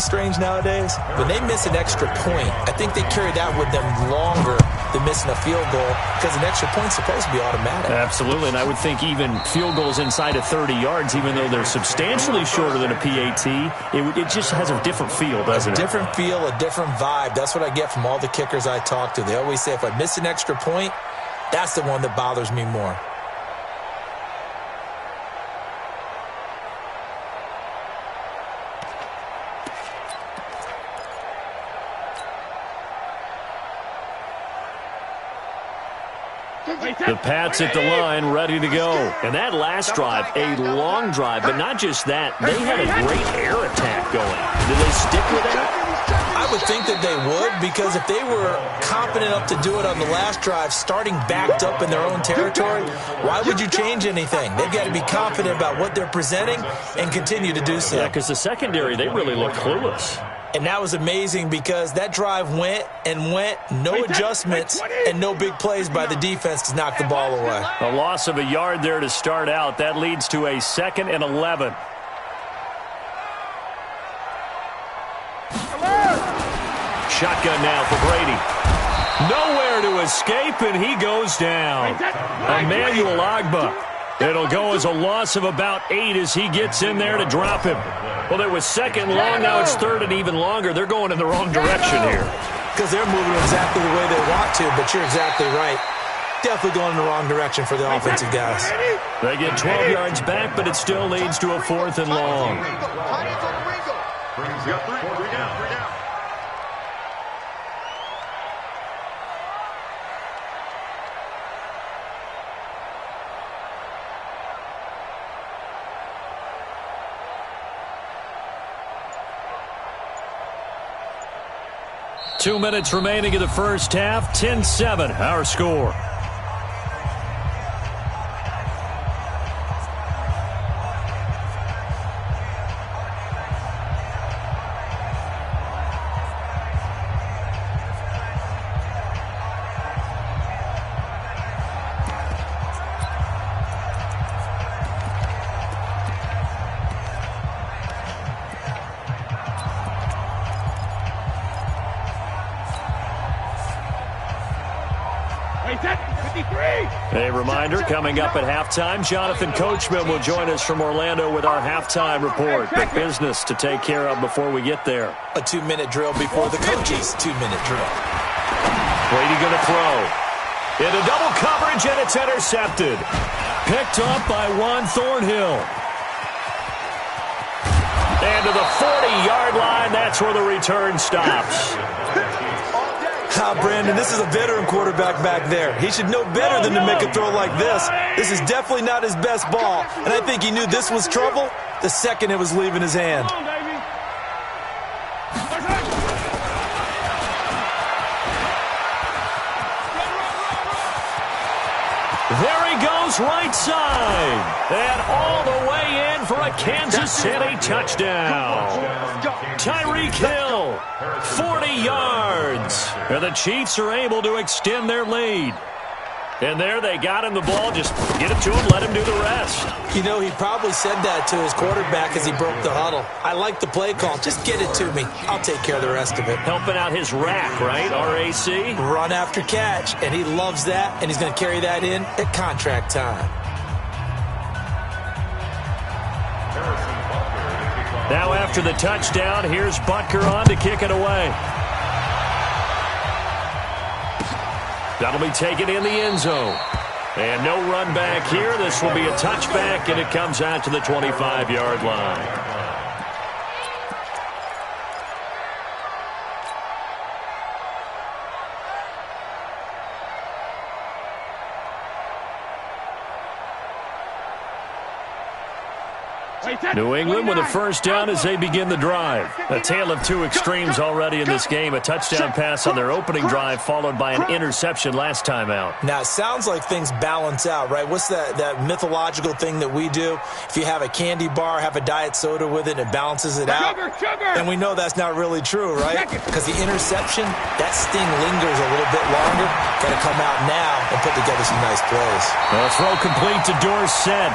strange nowadays. When they miss an extra point, I think they carry that with them longer than missing a field goal because an extra point's supposed to be automatic. Absolutely, and I would think even field goals inside of 30 yards, even though they're substantially shorter than a PAT, it just has a different feel, doesn't it? A different feel, a different vibe. That's what I get from all the kickers I talk to. They always say if I miss an extra point, that's the one that bothers me more. The Pats at the line, ready to go. And that last drive, a long drive, but not just that. They had a great air attack going. Did they stick with that? I would think that they would, because if they were confident enough to do it on the last drive, starting backed up in their own territory, why would you change anything? They've got to be confident about what they're presenting and continue to do so. Yeah, because the secondary, they really look clueless. And that was amazing because that drive went and went, no adjustments and no big plays by the defense to knock the ball away. A loss of a yard there to start out. That leads to a 2nd and 11. Shotgun now for Brady. Nowhere to escape, and he goes down. Emmanuel Ogbah. It'll go as a loss of about 8 as he gets in there to drop him. Well, it was 2nd long. Now it's 3rd and even longer. They're going in the wrong direction here. Because they're moving exactly the way they want to, but you're exactly right. Definitely going in the wrong direction for the offensive guys. They get 12 yards back, but it still leads to a 4th and long. Bring down. 2 minutes remaining in the first half. 10-7, our score. A reminder, coming up at halftime, Jonathan Coachman will join us from Orlando with our halftime report. But business to take care of before we get there. A 2-minute drill before the coach's 2-minute drill. Brady going to throw. Into double coverage, and it's intercepted. Picked up by Juan Thornhill. And to the 40-yard line, that's where the return stops. Brandon, this is a veteran quarterback back there. He should know better than to make a throw like this. This is definitely not his best ball, and I think he knew this was trouble the second it was leaving his hand. There he goes, right side. And all the way in for a Kansas City touchdown. Tyreek Hill, 40 yards. And the Chiefs are able to extend their lead. And there they got him the ball. Just get it to him, let him do the rest. You know, he probably said that to his quarterback as he broke the huddle. I like the play call. Just get it to me. I'll take care of the rest of it. Helping out his rack, right? RAC? Run after catch. And he loves that, and he's going to carry that in at contract time. Now after the touchdown, here's Butker on to kick it away. That'll be taken in the end zone. And no run back here. This will be a touchback, and it comes out to the 25-yard line. New England with a first down as they begin the drive. A tale of two extremes already in this game. A touchdown pass on their opening drive followed by an interception last time out. Now, it sounds like things balance out, right? What's that mythological thing that we do? If you have a candy bar, have a diet soda with it, it balances it out. And we know that's not really true, right? Because the interception, that sting lingers a little bit longer. Got to come out now and put together some nice plays. A throw complete to Dorsett.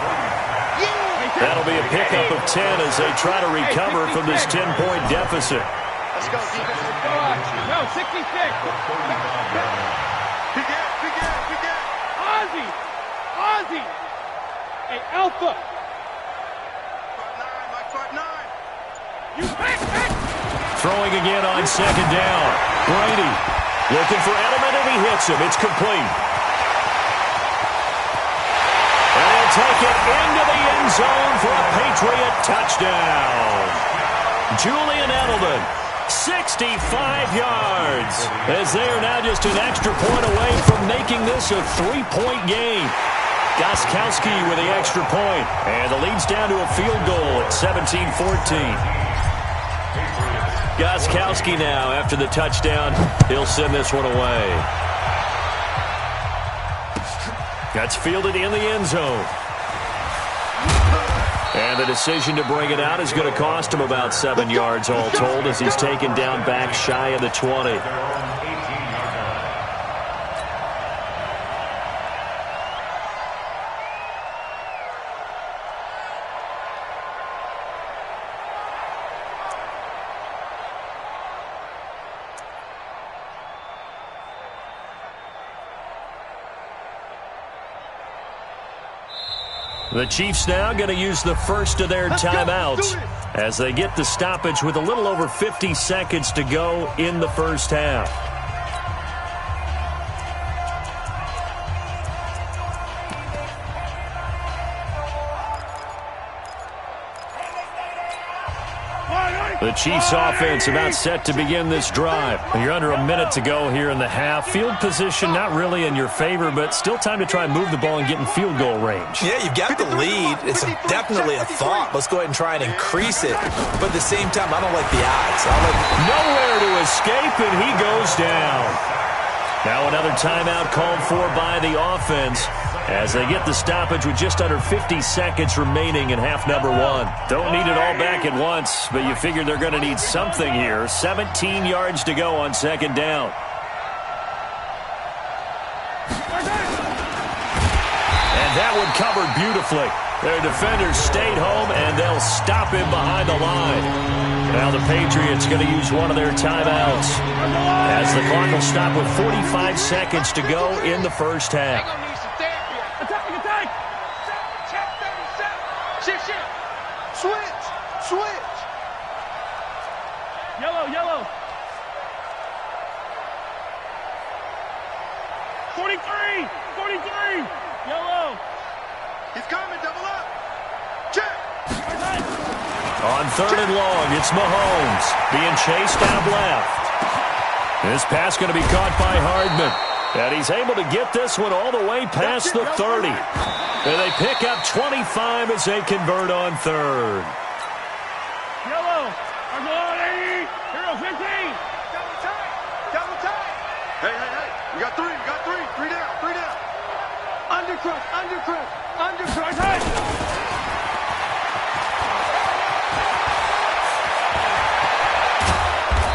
That'll be a pickup of 10 as they try to recover from this 10-point deficit. Let's go, defense. No, 66. We get. Ozzy. Hey, Alpha. Front 9. You back. Throwing again on second down. Brady looking for Edelman, and he hits him. It's complete. And he'll take it into the end zone for a Patriot touchdown. Julian Edelman, 65 yards, as they are now just an extra point away from making this a 3-point game. Gostkowski with the extra point, and the lead's down to a field goal at 17-14. Gostkowski now, after the touchdown, he'll send this one away. That's fielded in the end zone. And the decision to bring it out is going to cost him about 7 yards all told, as he's taken down back shy of the 20. The Chiefs now going to use the first of their timeouts as they get the stoppage with a little over 50 seconds to go in the first half. The Chiefs offense about set to begin this drive. You're under a minute to go here in the half. Field position not really in your favor, but still time to try and move the ball and get in field goal range. Yeah, you've got the lead. It's definitely a thought. Let's go ahead and try and increase it. But at the same time, I don't like the odds. Nowhere to escape, and he goes down. Now another timeout called for by the offense as they get the stoppage with just under 50 seconds remaining in half number one. Don't need it all back at once, but you figure they're going to need something here. 17 yards to go on second down. And that one covered beautifully. Their defenders stayed home, and they'll stop him behind the line. Now the Patriots going to use one of their timeouts as the clock will stop with 45 seconds to go in the first half. Attack. Switch. Yellow. 43. Yellow. He's coming, double up. Check. On third and long, it's Mahomes being chased out left. This pass going to be caught by Hardman. And he's able to get this one all the way past the 30. And they pick up 25 as they convert on third. Yellow. I'm going 80. Hero 15. Double tight. Hey. We got three. Three down. Undercrush.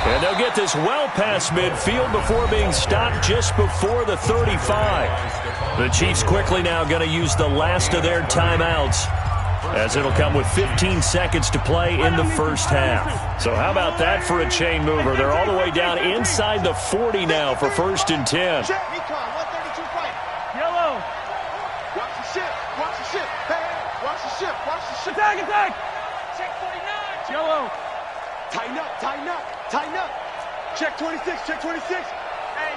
And they'll get this well past midfield before being stopped just before the 35. The Chiefs quickly now going to use the last of their timeouts, as it'll come with 15 seconds to play in the first half. So how about that for a chain mover? They're all the way down inside the 40 now for 1st and 10. Check. Recon, 132 fight. Yellow. Watch the ship. Hey, watch the ship. Attack. Check 49. Yellow. Tighten up. Check 26. Hey.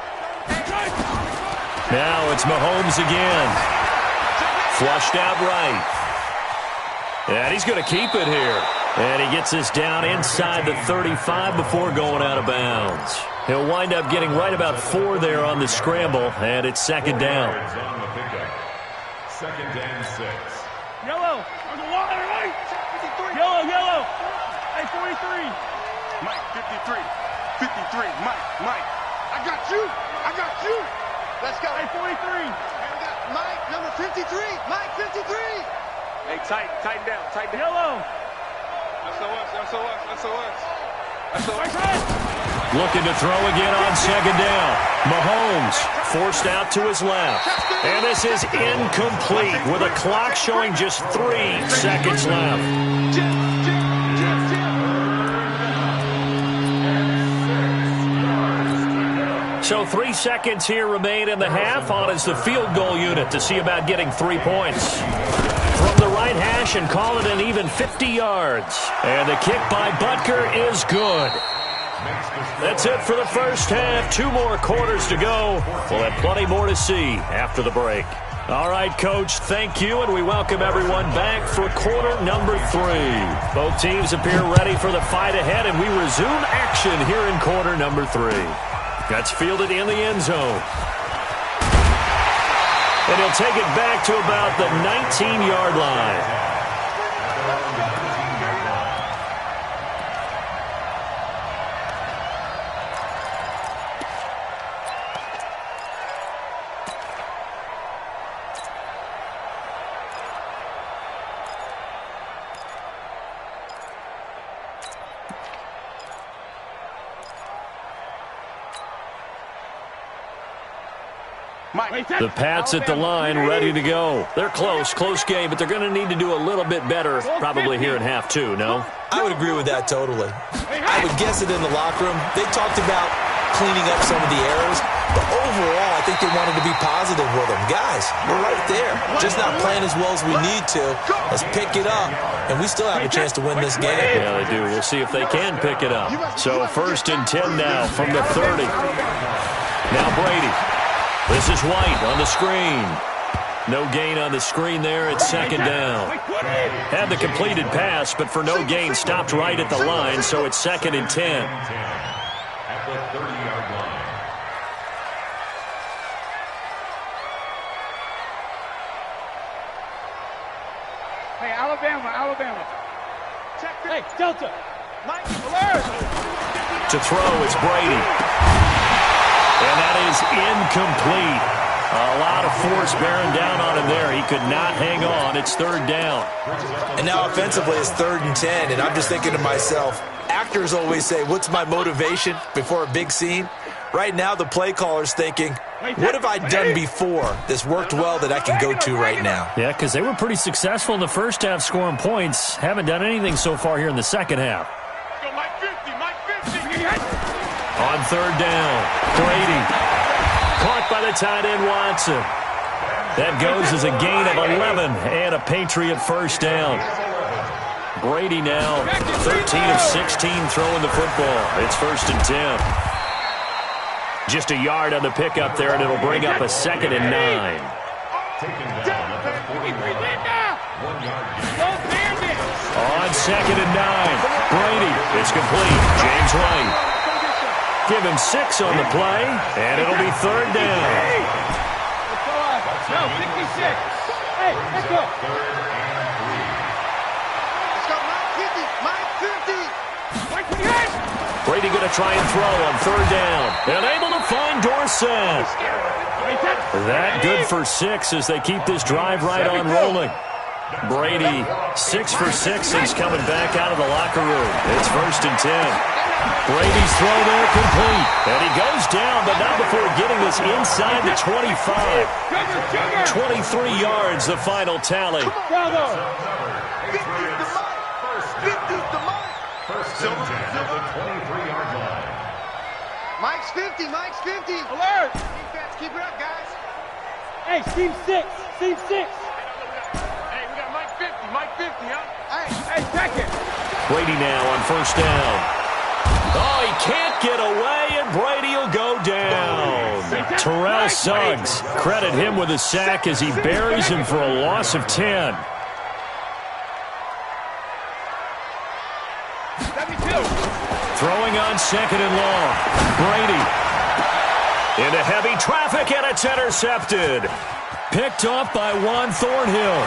Now it's Mahomes again. Flushed out right. And he's going to keep it here. And he gets this down inside the 35 before going out of bounds. He'll wind up getting right about 4 there on the scramble, and it's second down. Second and 6. Yellow. On the water, right? Yellow. Hey, 43. Mike, 53. Mike. I got you. Let's go. Hey, 43. And we got Mike, number 53. Mike, 53. Hey, tighten down. Yellow. That's so us. Right side. Looking to throw again on second down. Mahomes forced out to his left. And this is incomplete with a clock showing just 3 seconds left. So 3 seconds here remain in the half. On is the field goal unit to see about getting 3 points. From the right hash and call it an even 50 yards. And the kick by Butker is good. That's it for the first half. 2 more quarters to go. We'll have plenty more to see after the break. All right, Coach, thank you, and we welcome everyone back for quarter number 3. Both teams appear ready for the fight ahead, and we resume action here in quarter number 3. That's fielded in the end zone. And he'll take it back to about the 19-yard line. The Pats at the line, ready to go. They're close game, but they're going to need to do a little bit better probably here in half 2, no? I would agree with that totally. I would guess it in the locker room. They talked about cleaning up some of the errors, but overall, I think they wanted to be positive with them. Guys, we're right there. Just not playing as well as we need to. Let's pick it up, and we still have a chance to win this game. Yeah, they do. We'll see if they can pick it up. So 1st and 10 now from the 30. Now Brady. This is White on the screen. No gain on the screen there. It's 2nd down. Had the completed pass, but for no gain, stopped right at the line, so it's 2nd and 10. At the 30-yard line. Hey, Alabama. Hey, Delta. Mike, alert. To throw is Brady. And that is incomplete. A lot of force bearing down on him there. He could not hang on. It's 3rd down. And now offensively it's 3rd and 10, and I'm just thinking to myself, actors always say, what's my motivation before a big scene? Right now the play caller's thinking, what have I done before that's worked well that I can go to right now? Yeah, because they were pretty successful in the first half scoring points. Haven't done anything so far here in the second half. On 3rd down, Brady. Caught by the tight end, Watson. That goes as a gain of 11 and a Patriot first down. Brady now 13 of 16 throwing the football. It's 1st and 10. Just a yard on the pickup there, and it'll bring up a 2nd and 9. On 2nd and 9, Brady. It's complete. James White. Give him 6 on the play, and it'll be 3rd down. No, 56. Hey, let's go. Let's go, Mike 50. Brady going to try and throw on 3rd down. And able to find Dorsett. That good for 6 as they keep this drive right on rolling. Brady 6 for 6 since coming back out of the locker room. It's 1st and 10. Brady's throw there complete. And he goes down, but not before getting this inside the 25. 23 yards, the final tally. Mike's 50. Alert. Defense, keep it up, guys. Hey, team 6. Hey, we got Mike 50, huh? Hey, second. Brady now on 1st down. Oh, he can't get away, and Brady will go down. Terrell Suggs, credit him with a sack as he buries him for a loss of 10. 72. Throwing on 2nd and long. Brady into heavy traffic, and it's intercepted. Picked off by Juan Thornhill.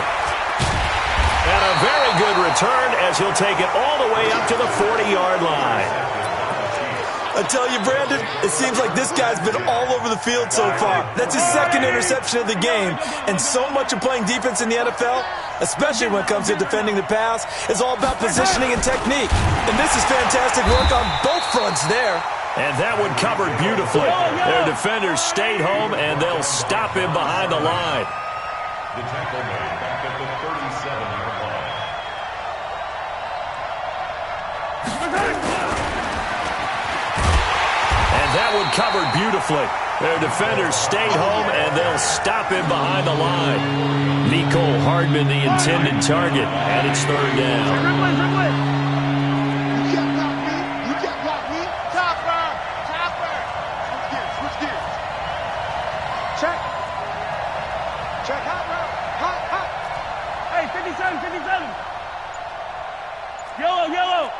And a very good return as he'll take it all the way up to the 40-yard line. I tell you, Brandon, it seems like this guy's been all over the field so far. That's his 2nd interception of the game. And so much of playing defense in the NFL, especially when it comes to defending the pass, is all about positioning and technique. And this is fantastic work on both fronts there. And that one covered beautifully. Their defenders stayed home, and they'll stop him behind the line. The tackle made back at the 37-yard line. And that one covered beautifully. Their defenders stayed home, and they'll stop him behind the line. Nico Hardman, the intended target, and it's third down. Check, hot. Hey, 57. Yellow.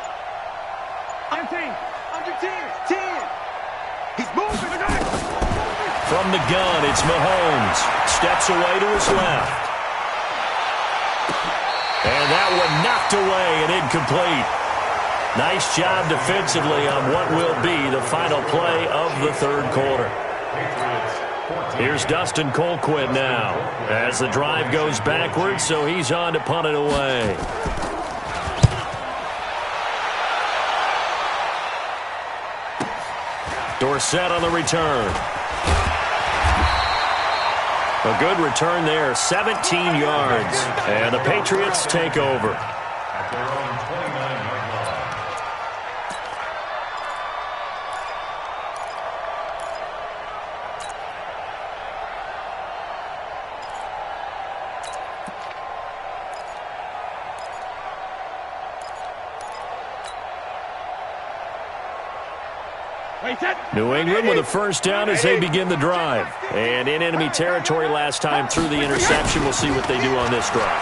10. Under 10. He's moving. From the gun, it's Mahomes. Steps away to his left. And that one knocked away and incomplete. Nice job defensively on what will be the final play of the third quarter. Here's Dustin Colquitt now as the drive goes backwards, so he's on to punt it away. Dorsett on the return. A good return there, 17 yards. And the Patriots take over. At their own 29-yard line. New England with a first down as they begin the drive. And in enemy territory last time through the interception. We'll see what they do on this drive.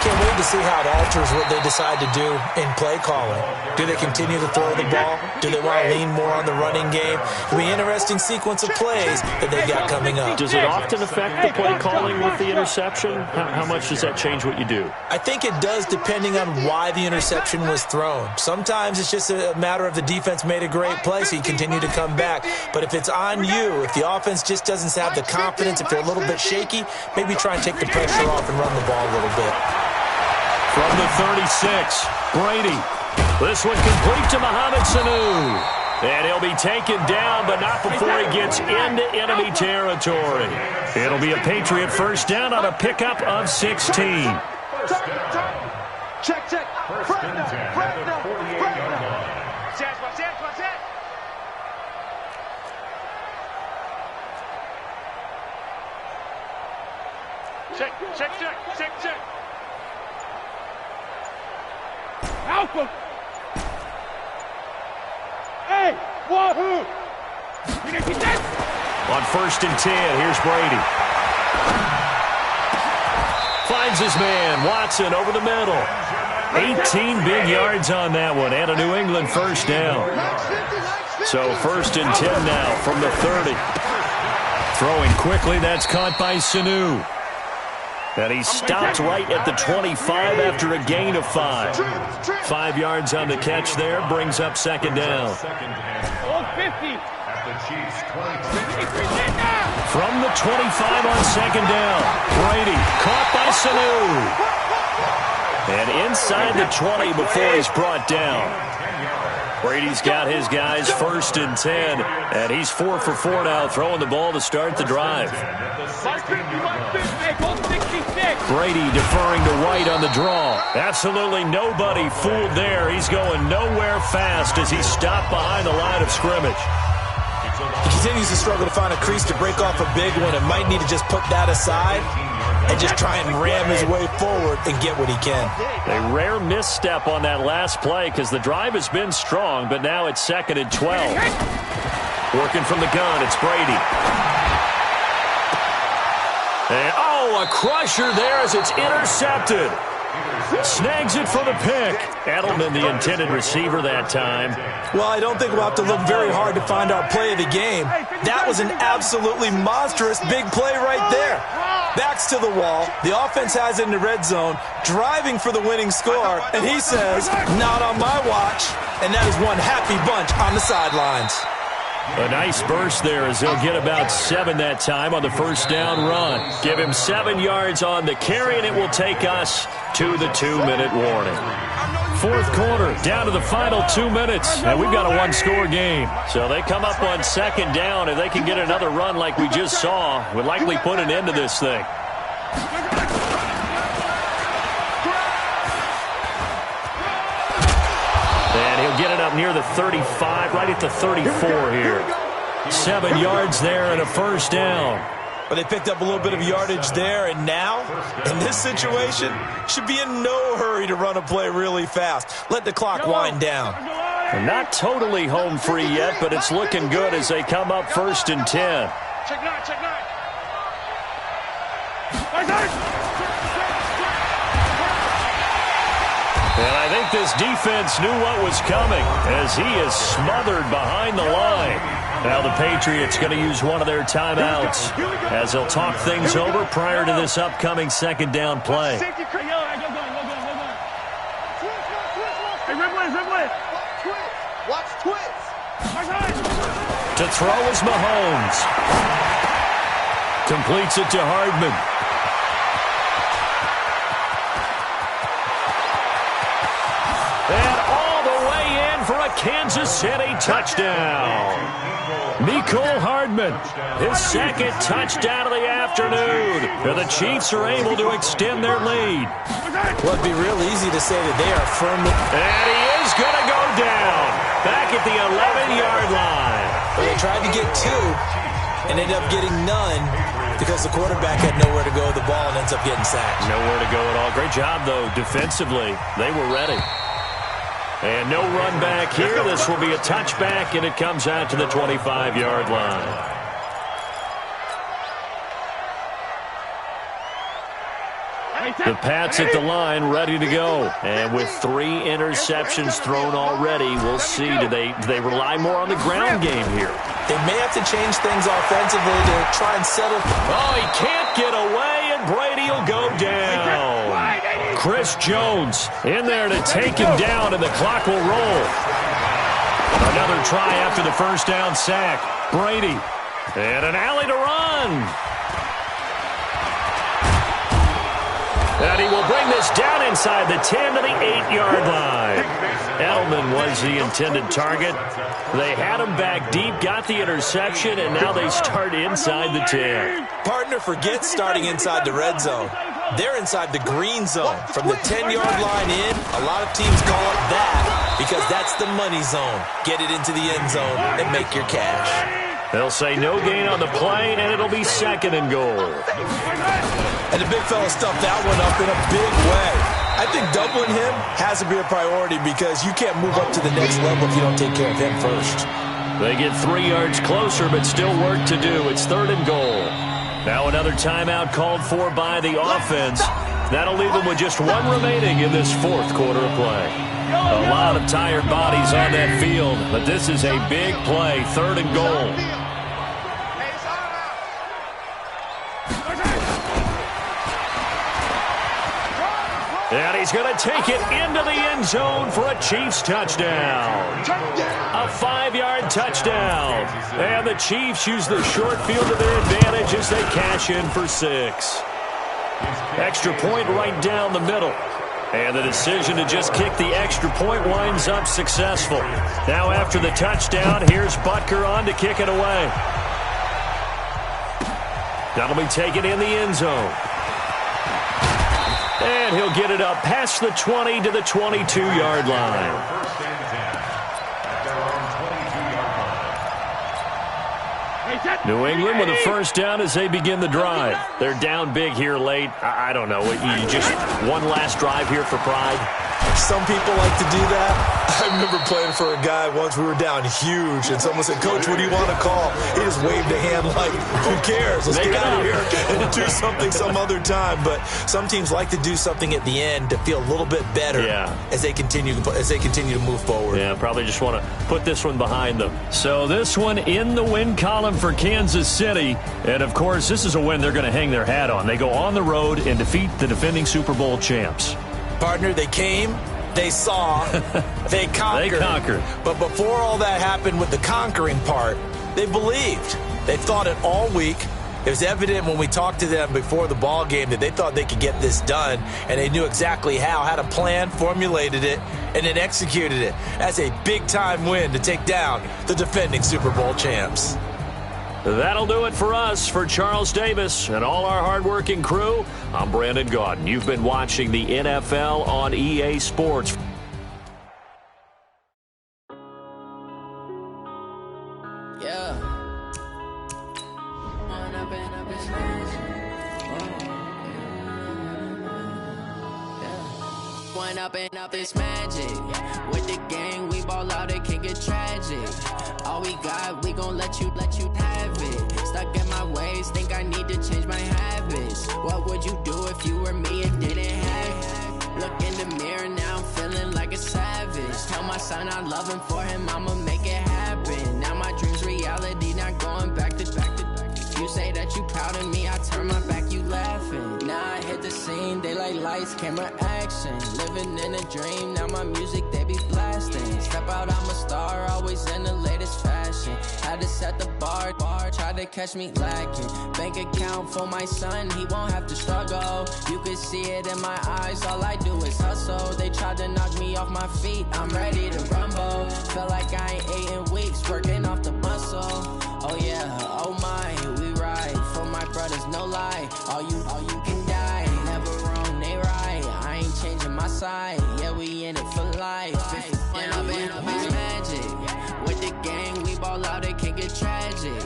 Can't wait to see how it alters what they decide to do in play calling. Do they continue to throw the ball? Do they want to lean more on the running game? It'll be an interesting sequence of plays that they got coming up. Does it often affect the play calling with the interception? How much does that change what you do? I think it does, depending on why the interception was thrown. Sometimes it's just a matter of the defense made a great play, so you continue to come back. But if it's on you, if the offense just doesn't have the confidence, if they're a little bit shaky, maybe try and take the pressure off and run the ball a little bit. From the 36, Brady. This one complete to Mohamed Sanu. And he'll be taken down, but not before he gets into enemy territory. It'll be a Patriot first down on a pickup of 16. Check. First and 10 at the 48-yard line. Watch that. Check. Alpha. Hey, wahoo! On first and 10, here's Brady. Finds his man, Watson, over the middle. 18 big yards on that one, and a New England first down. So first and 10 now from the 30. Throwing quickly, that's caught by Sanu. And he stopped right at the 25 after a gain of 5. 5 yards on the catch there, brings up second down. All 50. At the Chiefs' 22. From the 25 on second down, Brady caught by Sanu. And inside the 20 before he's brought down. Brady's got his guys first and 10, and he's 4 for 4 now, throwing the ball to start the drive. Brady deferring to White on the draw. Absolutely nobody fooled there. He's going nowhere fast as he's stopped behind the line of scrimmage. He continues to struggle to find a crease to break off a big one and might need to just put that aside and just try and ram his way forward and get what he can. A rare misstep on that last play because the drive has been strong, but now it's second and 12. Working from the gun, it's Brady. And, a crusher there as it's intercepted. Snags it for the pick. Edelman, the intended receiver that time. Well, I don't think we'll have to look very hard to find our play of the game. That was an absolutely monstrous big play right there. Backs to the wall. The offense has it in the red zone, driving for the winning score, and he says, not on my watch. And that is one happy bunch on the sidelines. A nice burst there as they'll get about 7 that time on the first down run. Give him 7 yards on the carry, and it will take us to the 2-minute warning. fourth quarter, down to the final 2 minutes, and we've got a one-score game. So they come up on second down. If they can get another run like we just saw, would likely put an end to this thing. And he'll get it up near the 35, right at the 34 here. 7 yards there and a first down. But they picked up a little bit of yardage there, and now, in this situation, should be in no hurry to run a play really fast. Let the clock wind down. They're not totally home free yet, but it's looking good as they come up 1st and 10. Check 9, check 9. And I think this defense knew what was coming as he is smothered behind the line. Now the Patriots going to use one of their timeouts as they'll talk things over prior to this upcoming second down play. Hey, Rimley. Watch twist. To throw is Mahomes. Completes it to Hardman. And all the way in for a Kansas City touchdown. Mecole Hardman, his second touchdown of the afternoon. And the Chiefs are able to extend their lead. Well, it'd be real easy to say that they are firmly... And he is going to go down. Back at the 11-yard line. Well, they tried to get 2 and ended up getting none because the quarterback had nowhere to go with the ball and ends up getting sacked. Nowhere to go at all. Great job, though, defensively. They were ready. And no run back here. This will be a touchback, and it comes out to the 25-yard line. The Pats at the line, ready to go. And with 3 interceptions thrown already, we'll see. Do they rely more on the ground game here? They may have to change things offensively to try and settle. Oh, he can't get away, and Brady will go down. Chris Jones in there to take him down, and the clock will roll. Another try after the first down sack. Brady, and an alley to run. And he will bring this down inside the 10 to the 8-yard line. Edelman was the intended target. They had him back deep, got the interception, and now they start inside the 10. Partner, forget starting inside the red zone. They're inside the green zone. From the 10-yard line in, a lot of teams call it that because that's the money zone. Get it into the end zone and make your cash. They'll say no gain on the play, and it'll be 2nd and goal. And the big fella stuffed that one up in a big way. I think doubling him has to be a priority because you can't move up to the next level if you don't take care of him first. They get 3 yards closer, but still work to do. It's 3rd and goal. Now another timeout called for by the offense. That'll leave them with just 1 remaining in this 4th quarter of play. A lot of tired bodies on that field, but this is a big play, 3rd and goal. And he's going to take it into the end zone for a Chiefs touchdown. A 5-yard touchdown. And the Chiefs use the short field to their advantage as they cash in for 6. Extra point right down the middle. And the decision to just kick the extra point winds up successful. Now after the touchdown, here's Butker on to kick it away. That'll be taken in the end zone. And he'll get it up past the 20 to the 22-yard line. New England with a first down as they begin the drive. They're down big here late. I don't know. You just one last drive here for pride? Some people like to do that. I remember playing for a guy once. We were down huge, and someone said, "Coach, what do you want to call?" He just waved a hand like, "Who cares? Let's get out of here and do something some other time." But some teams like to do something at the end to feel a little bit better as they continue to move forward. Yeah, probably just want to put this one behind them. So this one in the win column for Kansas City. And, of course, this is a win they're going to hang their hat on. They go on the road and defeat the defending Super Bowl champs. Partner, they came, they saw, they conquered. They conquered. But before all that happened with the conquering part, they believed. They thought it all week. It was evident when we talked to them before the ball game that they thought they could get this done, and they knew exactly how, had a plan, formulated it, and then executed it. That's a big-time win to take down the defending Super Bowl champs. That'll do it for us. For Charles Davis and all our hardworking crew, I'm Brandon Gaudin. You've been watching the NFL on EA Sports. Up this magic with the gang, we ball out, it can get tragic. All we got, we gon' let you have it. Stuck in my ways, think I need to change my habits. What would you do if you were me and didn't have it? Look in the mirror, now I'm feeling like a savage. Tell my son I love him, for him I'ma make it happen. Now my dream's reality, not going back to. You say that you proud of me, I turn my back, you laughing. Now I hit the scene, they like lights, camera, action. Living in a dream, now my music, they be blasting. Step out, I'm a star, always in the latest fashion. Had to set the bar, try to catch me lacking. Bank account for my son, he won't have to struggle. You can see it in my eyes, all I do is hustle. They tried to knock me off my feet, I'm ready to rumble. Feel like I ain't ate in weeks, working off the muscle. Oh yeah, oh my, we ride for my brothers, no lie. All you can die, never wrong, they right. I ain't changing my side, yeah, we in it for life. When up it's magic, with the gang, we ball out, it can get tragic.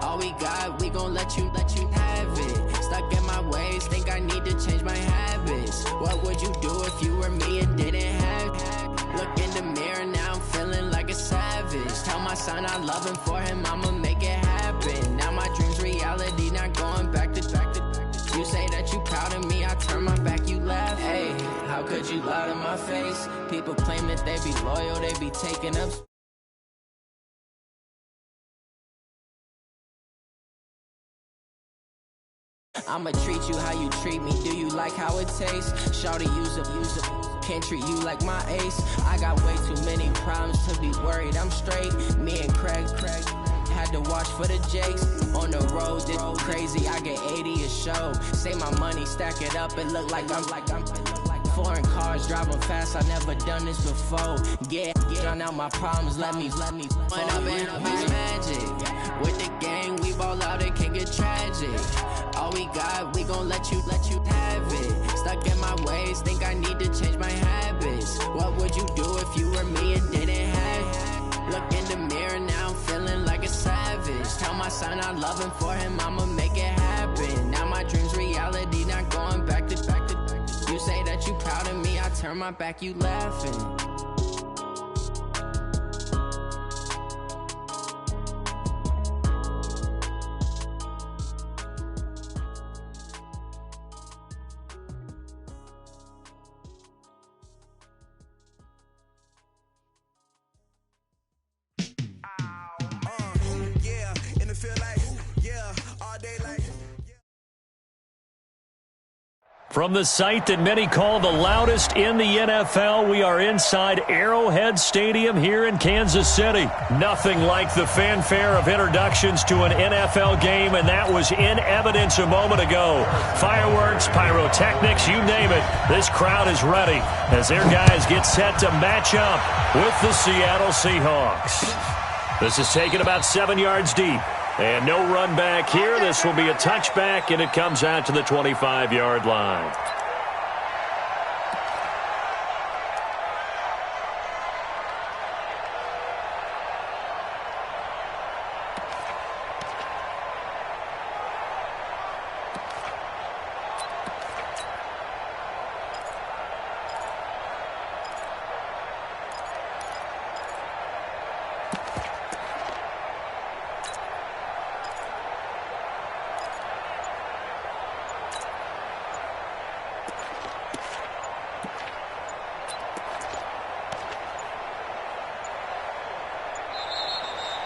All we got, we gon' let you have it. Stuck in my ways, think I need to change my habits. What would you do if you were me and didn't have it? Look in the mirror, now I'm feeling like a savage. Tell my son I love him, for him I'ma make it happen. Now my dream's reality, not going back to. You say that you proud of me, I turn my back, you laugh. Hey, how could you lie to my face? People claim that they be loyal, they be taking up. I'ma treat you how you treat me. Do you like how it tastes? Shawty, use up. Can't treat you like my ace. I got way too many problems to be worried. I'm straight. Me and Craig had to watch for the Jakes. On the road, did crazy. I get 80 a show. Say my money, stack it up. It look like I'm foreign cars, driving fast. I never done this before. Get on out my problems. Let me. When up it's magic. With the gang, we ball out, it can get tragic. All we got, we gon' let you have it. Stuck in my ways, think I need to change my habits. What would you do if you were me and didn't have it? Look in the mirror, now I'm feeling like a savage. Tell my son I love him, for him I'ma make it happen. Now my dream's reality, not going back to. You say that you proud of me, I turn my back, you laughing. From the site that many call the loudest in the NFL, we are inside Arrowhead Stadium here in Kansas City. Nothing like the fanfare of introductions to an NFL game, and that was in evidence a moment ago. Fireworks, pyrotechnics, you name it. This crowd is ready as their guys get set to match up with the Seattle Seahawks. This is taken about 7 yards deep. And no run back here. This will be a touchback, and it comes out to the 25-yard line.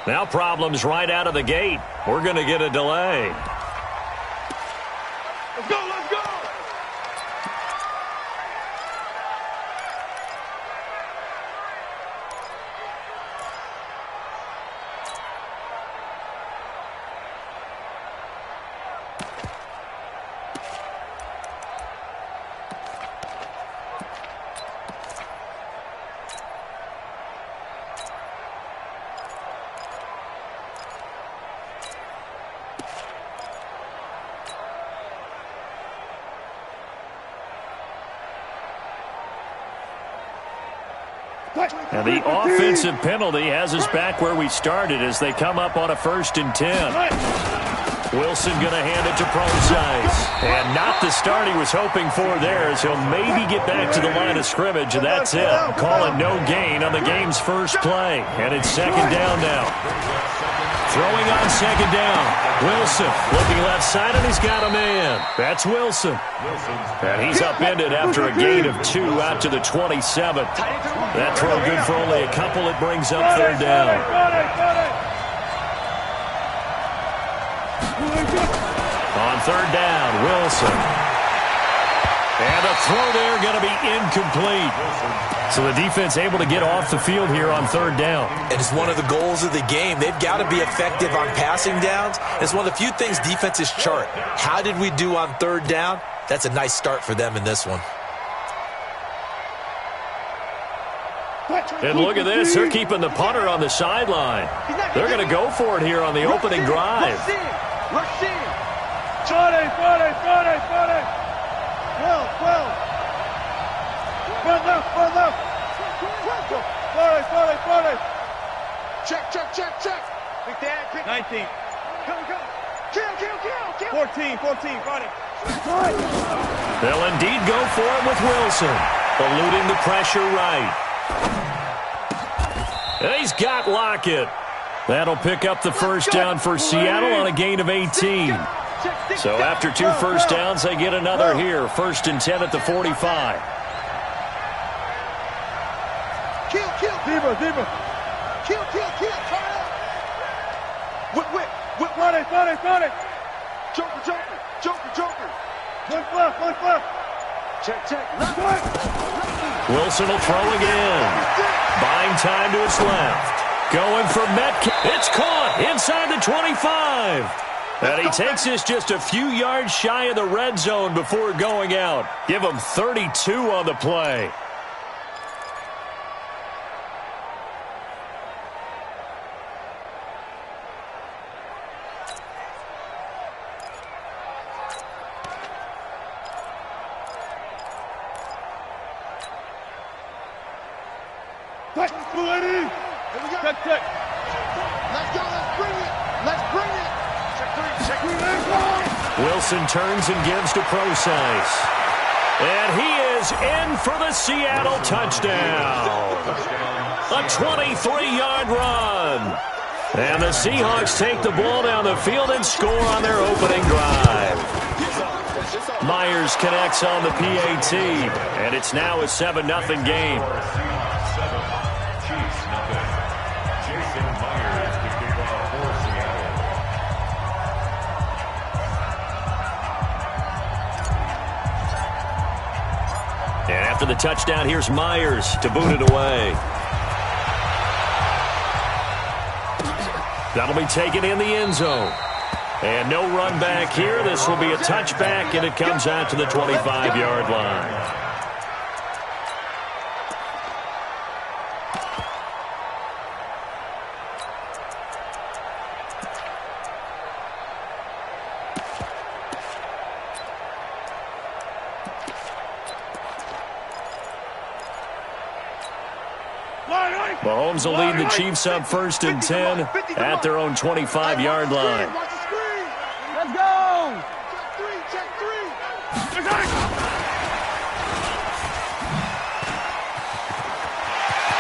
Now problems right out of the gate. We're going to get a delay. Let's go, let's go! And the offensive penalty has us back where we started as they come up on a 1st and 10. Wilson going to hand it to Procise. And not the start he was hoping for there, as he'll maybe get back to the line of scrimmage, and that's it. Calling no gain on the game's first play. And it's 2nd down now. Throwing on 2nd down. Wilson looking left side, and he's got a man. That's Wilson. And he's upended after a gain of 2 out to the 27. That throw good for only a couple. It brings up 3rd down. On 3rd down, Wilson. And a throw there going to be incomplete. So the defense able to get off the field here on 3rd down. And it's one of the goals of the game. They've got to be effective on passing downs. It's one of the few things defenses chart. How did we do on 3rd down? That's a nice start for them in this one. And look at this. They're keeping the punter on the sideline. They're going to go for it here on the opening drive. Rush in. 12. Front left. Check. Big Dad, pick 19. Come. Kill. 14, Friday. They'll indeed go for it with Wilson. Eluding the pressure right. And he's got Lockett. That'll pick up the 1st down for Seattle on a gain of 18. So after 2 first downs, they get another here. 1st and 10 at the 45. Kill. Zebra. Kill. Whip. Friday. Joker. One left. Check. Left. Wilson will throw again. Buying time to his left. Going for Metcalf. It's caught inside the 25. And he takes this just a few yards shy of the red zone before going out. Give him 32 on the play. Check. Let's go. Let's bring it. Check 3. Wilson turns and gives to Procise. And he is in for the Seattle touchdown. A 23-yard run. And the Seahawks take the ball down the field and score on their opening drive. Myers connects on the PAT. And it's now a 7-0 game. And after the touchdown, here's Myers to boot it away. That'll be taken in the end zone. And no run back here. This will be a touchback, and it comes out to the 25-yard line. Mahomes will lead the Chiefs up 1st and 10 at their own 25-yard line. Let's go! Check 3.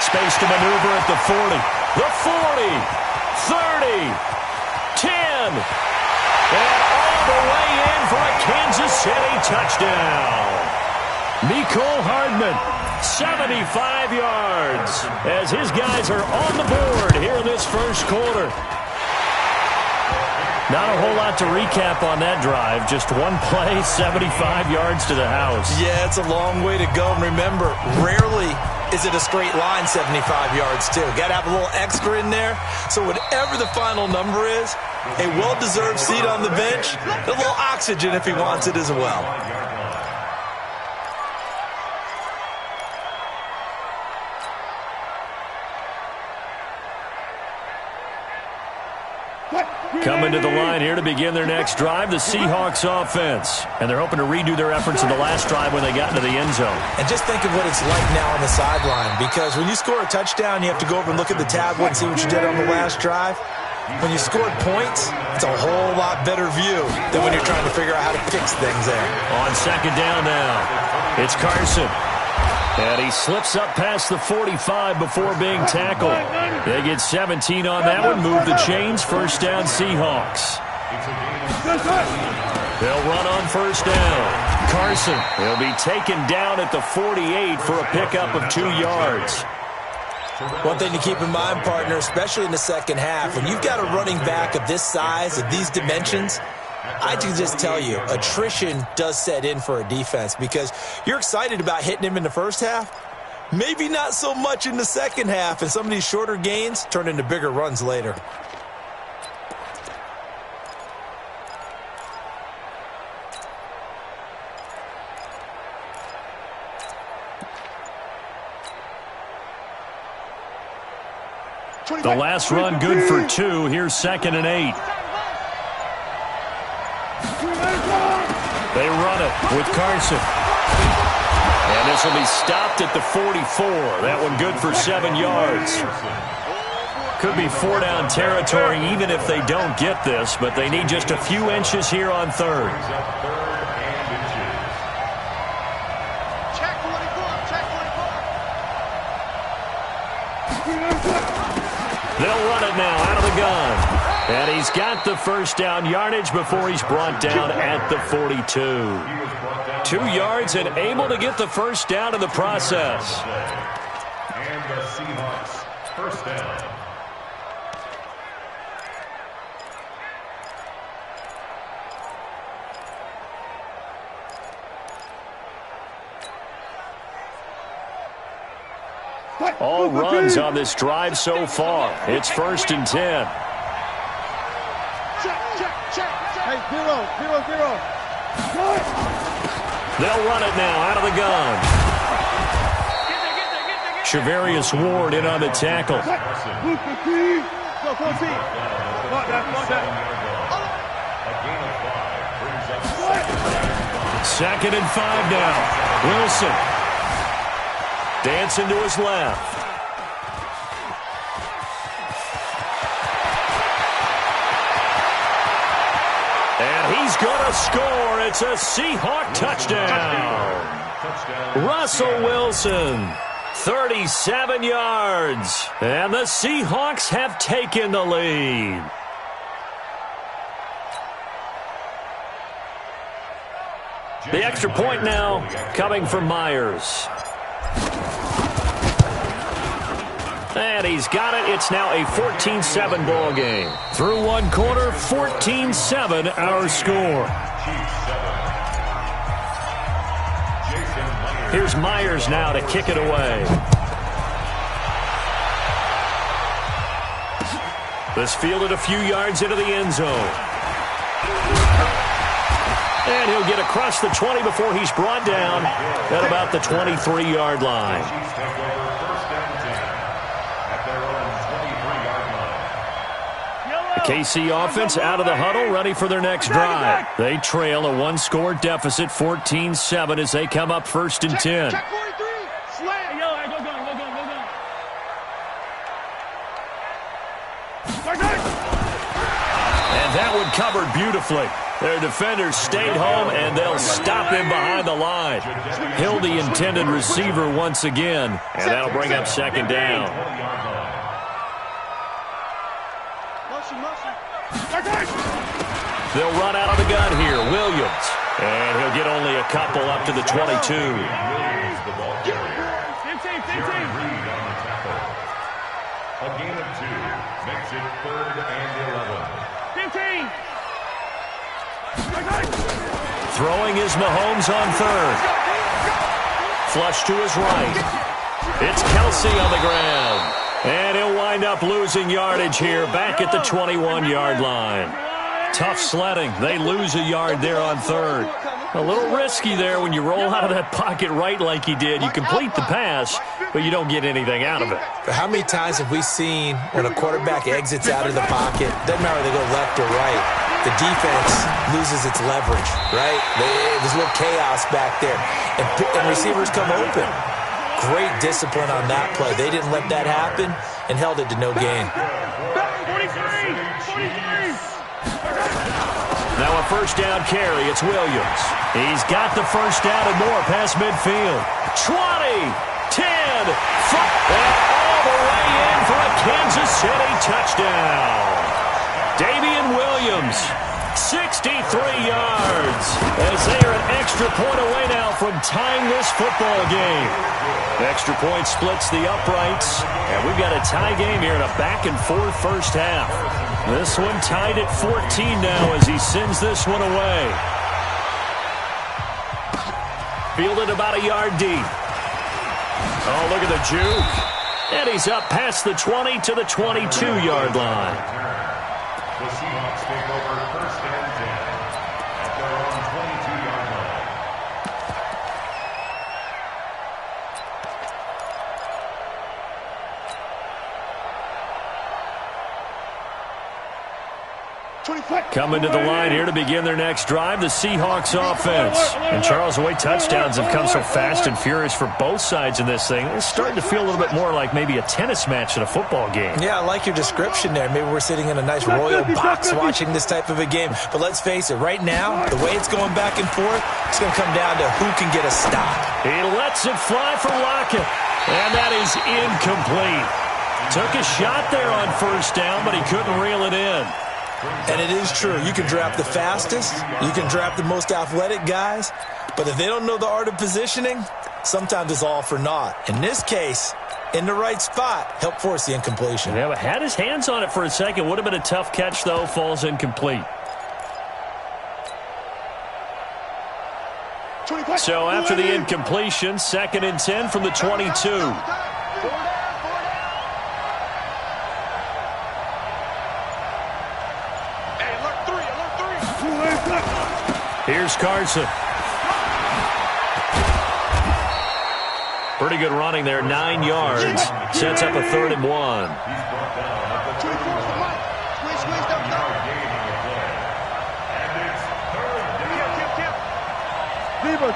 Space to maneuver at the 40. The 40. 30. 10. And all the way in for a Kansas City touchdown. Mecole Hardman, 75 yards, as his guys are on the board here in this first quarter. Not a whole lot to recap on that drive. Just one play, 75 yards to the house. Yeah, it's a long way to go. And remember, rarely is it a straight line 75 yards, too. Got to have a little extra in there. So whatever the final number is, a well-deserved seat on the bench, a little oxygen if he wants it as well. Coming to the line here to begin their next drive, the Seahawks offense. And they're hoping to redo their efforts in the last drive when they got into the end zone. And just think of what it's like now on the sideline, because when you score a touchdown, you have to go over and look at the tablet and see what you did on the last drive. When you scored points, it's a whole lot better view than when you're trying to figure out how to fix things there. On second down now, it's Carson. And he slips up past the 45 before being tackled. They get 17 on that one, move the chains, first down Seahawks. They'll run on first down. Carson, he'll be taken down at the 48 for a pickup of 2 yards. One thing to keep in mind, partner, especially in the second half, when you've got a running back of this size, of these dimensions, I can just tell you, attrition does set in for a defense because you're excited about hitting him in the first half. Maybe not so much in the second half, and some of these shorter gains turn into bigger runs later. The last run good for 2. Here's 2nd and 8. They run it with Carson. And this will be stopped at the 44. That one good for 7 yards. Could be 4-down territory even if they don't get this, but they need just a few inches here on 3rd. Check 44, check 44. They'll run it now out of the gun. And he's got the first down yardage before he's brought down at the 42. 2 yards and able to get the first down in the process. And the Seahawks, first down. All runs on this drive so far. It's 1st and 10. Hey, 0-0-0. They'll run it now out of the gun. Shavarius Ward in on the tackle. Go, 14. Second and 5 now. Wilson dancing to his left. And he's going to score. It's a Seahawk touchdown. Russell Wilson, 37 yards. And the Seahawks have taken the lead. The extra point now coming from Myers. And he's got it. It's now a 14-7 ball game. Through 1 quarter, 14-7 our score. Here's Myers now to kick it away. This fielded a few yards into the end zone. And he'll get across the 20 before he's brought down at about the 23-yard line. The KC offense out of the huddle, ready for their next drive. They trail a 1-score deficit, 14-7, as they come up 1st and 10. Check 43. Slam. Go gun. And that one covered beautifully. Their defenders stayed home, and they'll stop him behind the line. He'll the intended receiver once again, and that'll bring up 2nd down. They'll run out of the gun here. Williams. And he'll get only a couple up to the 22. 15. A gain of 2 makes it 3rd and 11. 15. Throwing is Mahomes on 3rd. Flush to his right. It's Kelsey on the ground. And he'll wind up losing yardage here back at the 21-yard line. Tough sledding. They lose a yard there on third. A little risky there when you roll out of that pocket right like he did. You complete the pass, but you don't get anything out of it. But how many times have we seen when a quarterback exits out of the pocket, doesn't matter whether they go left or right, the defense loses its leverage, right? There's a little chaos back there, and receivers come open. Great discipline on that play. They didn't let that happen and held it to no gain. 43! Now a first down carry. It's Williams. He's got the first down and more past midfield. 20, 10, 5, and all the way in for a Kansas City touchdown. Damian Williams, 63 yards, as they are an extra point away now from tying this football game. Extra point splits the uprights, and we've got a tie game here in a back-and-forth first half. This one tied at 14 now as he sends this one away. Fielded about a yard deep. Oh, look at the juke. And he's up past the 20 to the 22-yard line. The Seahawks take over first and 10 at their own 22-yard line. Coming to the line here to begin their next drive, the Seahawks offense. And Charles, the way touchdowns have come so fast and furious for both sides in this thing, it's starting to feel a little bit more like maybe a tennis match at a football game. Yeah, I like your description there. Maybe we're sitting in a nice royal box watching this type of a game. But let's face it, right now, the way it's going back and forth, it's going to come down to who can get a stop. He lets it fly for Lockett, and that is incomplete. Took a shot there on first down, but he couldn't reel it in. And it is true. You can draft the fastest. You can draft the most athletic guys. But if they don't know the art of positioning, sometimes it's all for naught. In this case, in the right spot, helped force the incompletion. Yeah, but had his hands on it for a second. Would have been a tough catch, though. Falls incomplete. So after the incompletion, 2nd and 10 from the 22. Here's Carson. Pretty good running there, 9 yards. Sets up a 3rd and 1. Deeper.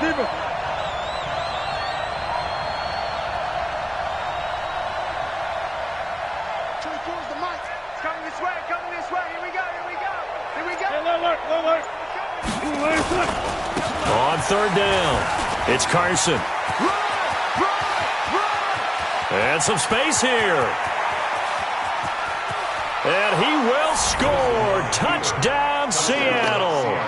Coming this way. Here we go. Alert. On 3rd down, it's Carson. And some space here. And he will score. Touchdown, Seattle.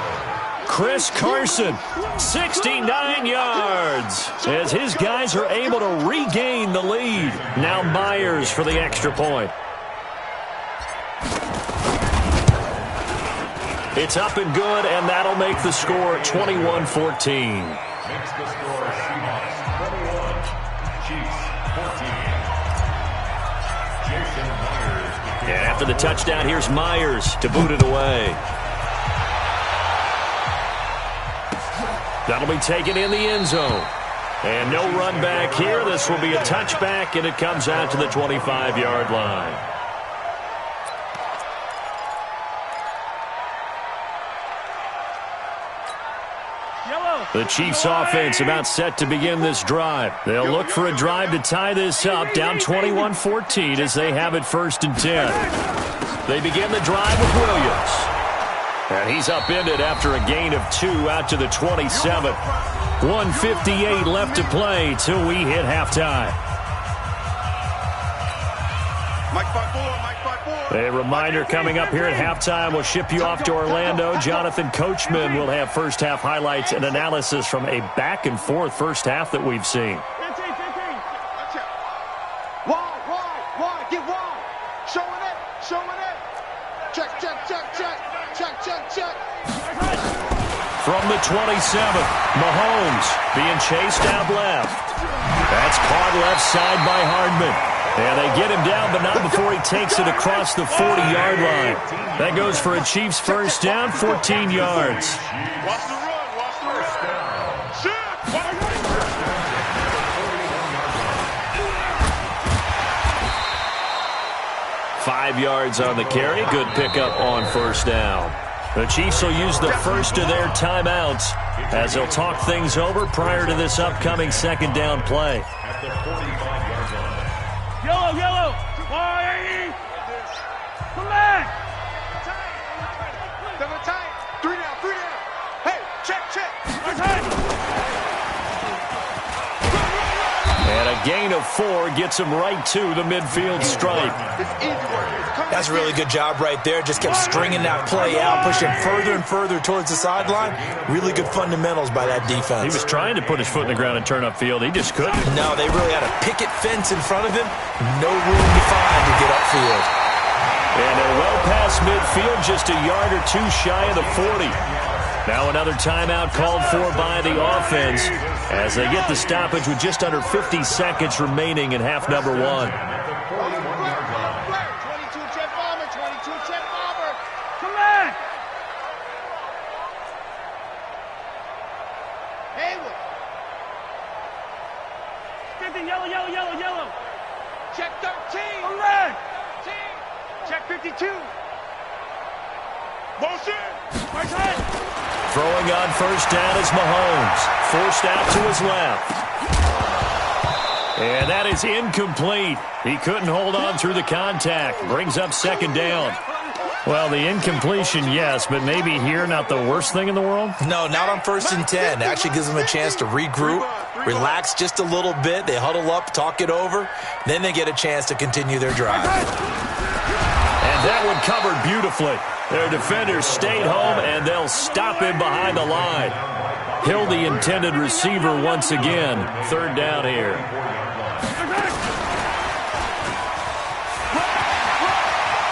Chris Carson, 69 yards, as his guys are able to regain the lead. Now Myers for the extra point. It's up and good, and that'll make the score 21-14. Makes the score Seahawks 21, Chiefs 14. Jason Myers. And after the touchdown, here's Myers to boot it away. That'll be taken in the end zone. And no run back here. This will be a touchback, and it comes out to the 25-yard line. The Chiefs offense about set to begin this drive. They'll look for a drive to tie this up, down 21-14 as they have it 1st and 10. They begin the drive with Williams. And he's upended after a gain of 2 out to the 27. 1:58 left to play till we hit halftime. A reminder coming up here at halftime, we'll ship you off to Orlando. Jonathan Coachman will have first half highlights and analysis from a back-and-forth first half that we've seen. 15. Wide. Get wide. Showing it. Check. From the 27, Mahomes being chased out left. That's caught left side by Hardman. And they get him down, but not before he takes it across the 40-yard line. That goes for a Chiefs first down, 14 yards. Watch the run. Watch the run. Shit. 5 yards on the carry. Good pickup on first down. The Chiefs will use the first of their timeouts as they'll talk things over prior to this upcoming second down play. At the 45-yard line. Yellow, yellow. Why? Come back. Double tight. 3 down, 3 down. Hey, check. Right side. And a gain of 4 gets him right to the midfield stripe. It's easy work. That's a really good job right there. Just kept stringing that play out, pushing further and further towards the sideline. Really good fundamentals by that defense. He was trying to put his foot in the ground and turn upfield. He just couldn't. No, they really had a picket fence in front of him. No room to find to get upfield. And they're well past midfield, just a yard or 2 shy of the 40. Now another timeout called for by the offense as they get the stoppage with just under 50 seconds remaining in half number 1. 22 jet bomber. Come back. Haywood. 50, yellow. Check 13. Come back. Check 52. Motion. Right side. Throwing on first down is Mahomes. Forced out to his left. And that is incomplete. He couldn't hold on through the contact. Brings up second down. Well, the incompletion, yes, but maybe here not the worst thing in the world? No, not on 1st and 10. Actually gives them a chance to regroup, relax just a little bit. They huddle up, talk it over. Then they get a chance to continue their drive. And that one covered beautifully. Their defenders stayed home, and they'll stop him behind the line. Hill, the intended receiver once again. Third down here.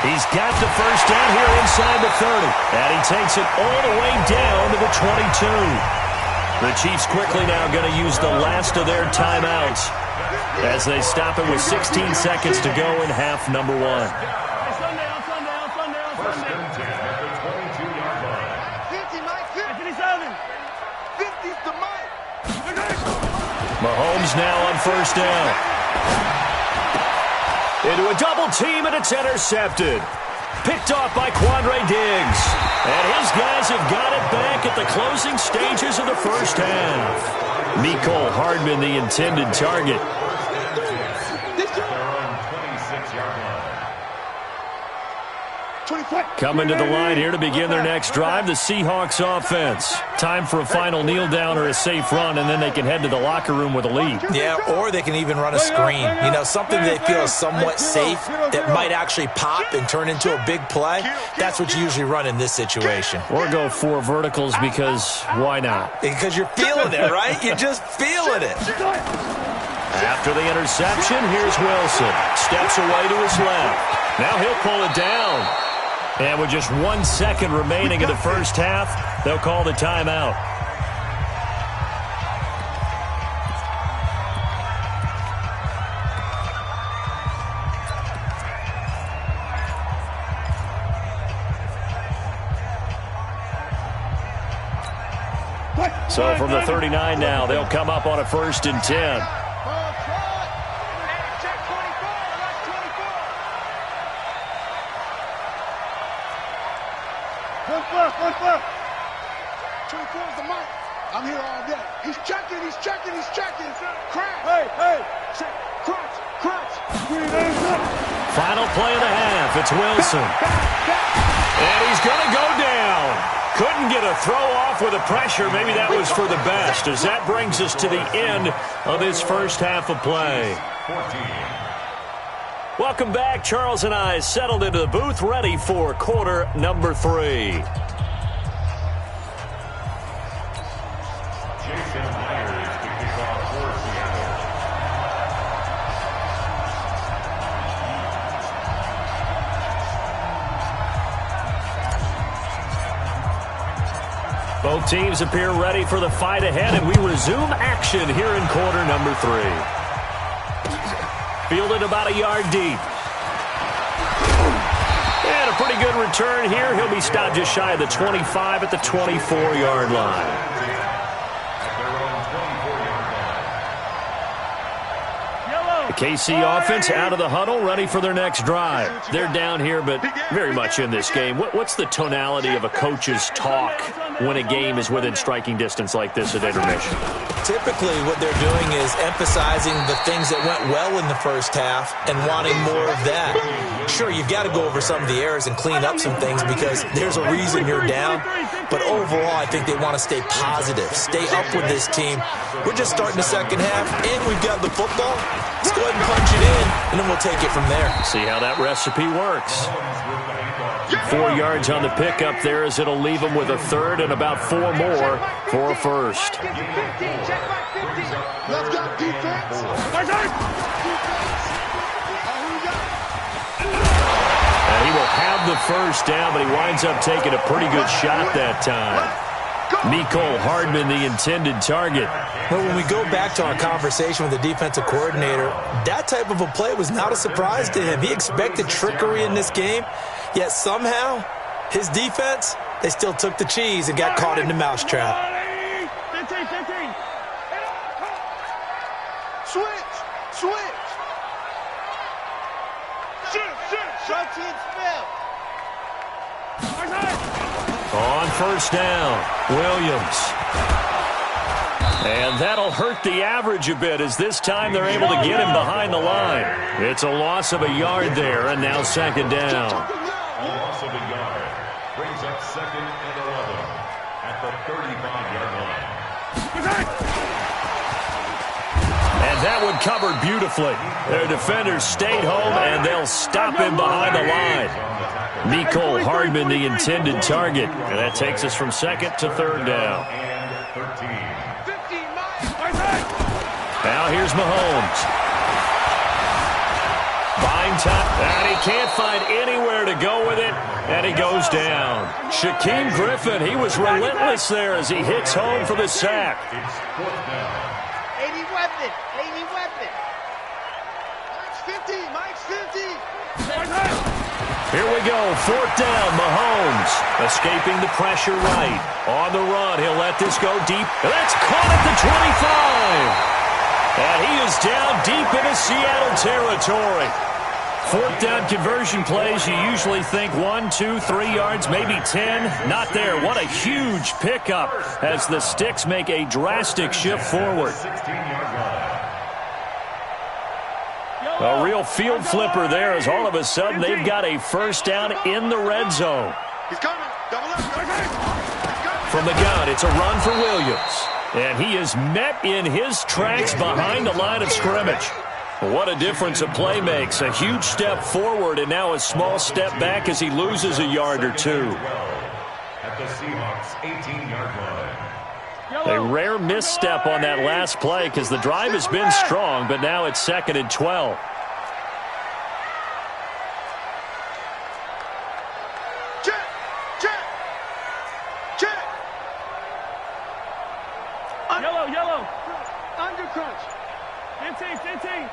He's got the first down here inside the 30. And he takes it all the way down to the 22. The Chiefs quickly now going to use the last of their timeouts as they stop it with 16 seconds to go in half number 1. First and 10 at the 22-yard line. 50, Mike. 57. 50's the Mike. Mahomes now on first down. Into a double team, and it's intercepted. Picked off by Quandre Diggs. And his guys have got it back at the closing stages of the first half. Mecole Hardman, the intended target. They're on 26-yard line. Coming to the line here to begin their next drive, the Seahawks offense. Time for a final kneel down or a safe run, and then they can head to the locker room with a lead. Yeah, or they can even run a screen. You know, something they feel is somewhat safe that might actually pop and turn into a big play. That's what you usually run in this situation. Or go 4 verticals because why not? Because you're feeling it, right? You're just feeling it. After the interception, here's Wilson. Steps away to his left. Now he'll pull it down. And with just 1 second remaining in the first half, they'll call the timeout. So from the 39 now, they'll come up on a 1st and 10. Look. 24 is the Mike. I'm here all day. He's checking. Crouch. Hey. Check. Crouch. Final play of the half. It's Wilson. And he's going to go down. Couldn't get a throw off with the pressure. Maybe that was for the best, as that brings us to the end of this first half of play. 14. Welcome back. Charles and I settled into the booth, ready for quarter number 3. Jason Myers to kick off for Seattle. Both teams appear ready for the fight ahead, and we resume action here in quarter number 3. Fielded about a yard deep. And a pretty good return here. He'll be stopped just shy of the 25 at the 24-yard line. The KC offense out of the huddle, ready for their next drive. They're down here, but very much in this game. What's the tonality of a coach's talk when a game is within striking distance like this at intermission? Typically, what they're doing is emphasizing the things that went well in the first half and wanting more of that. Sure, you've got to go over some of the errors and clean up some things because there's a reason you're down. But overall, I think they want to stay positive, stay up with this team. We're just starting the second half, and we've got the football. Let's go ahead and punch it in, and then we'll take it from there. See how that recipe works. 4 yards on the pickup there as it'll leave them with a third and about 4 more for a first. Let's go, defense. And he will have the first down, but he winds up taking a pretty good shot that time. Mecole Hardman, the intended target. Well, when we go back to our conversation with the defensive coordinator, that type of a play was not a surprise to him. He expected trickery in this game, yet somehow his defense, they still took the cheese and got caught in the mousetrap. 15. Switch. On first down, Williams. And that'll hurt the average a bit as this time they're able to get him behind the line. It's a loss of a yard there, and now second down. Loss of a yard brings up 2nd and 11 at the 35-yard line. And that one covered beautifully. Their defenders stayed home, and they'll stop him behind the line. Mecole Hardman, the intended target. And that takes us from second to third down. Now here's Mahomes. Buying time, and he can't find anywhere to go with it, and he goes down. Shaquem Griffin, he was relentless there as he hits home for the sack. It's 4th down. 80 weapon. Mike's 50. Here we go, 4th down, Mahomes. Escaping the pressure right. On the run, he'll let this go deep. And that's caught at the 25. And he is down deep into Seattle territory. 4th down conversion plays, you usually think 1, 2, 3 yards, maybe 10. Not there. What a huge pickup as the Sticks make a drastic shift forward. 16-yard line. A real field flipper there as all of a sudden they've got a first down in the red zone. He's coming. Double up. From the gun, it's a run for Williams. And he is met in his tracks behind the line of scrimmage. What a difference a play makes. A huge step forward and now a small step back as he loses a yard or two. At the Seahawks 18-yard line. A rare misstep on that last play because the drive has been strong, but now it's 2nd and 12. Yellow. Under crunch. 15.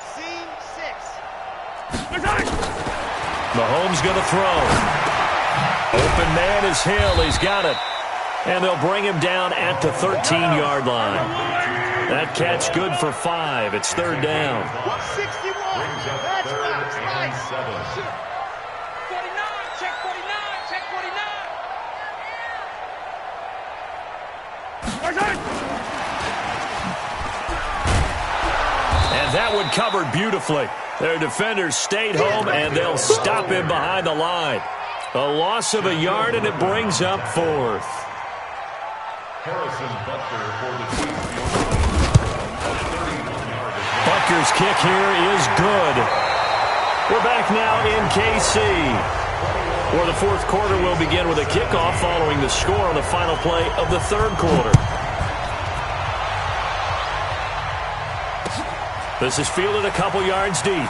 Seam 6. Mahomes going to throw. Open man is Hill. He's got it. And they'll bring him down at the 13-yard line. That catch good for 5. It's 3rd down. 161. That's nice. 7. 49. Check 49. And that one covered beautifully. Their defenders stayed home, and they'll stop him behind the line. A loss of a yard, and it brings up 4th. Harrison Butker for the Chiefs. Butker's kick here is good. We're back now in KC. For the 4th quarter, we'll begin with a kickoff following the score on the final play of the 3rd quarter. This is fielded a couple yards deep.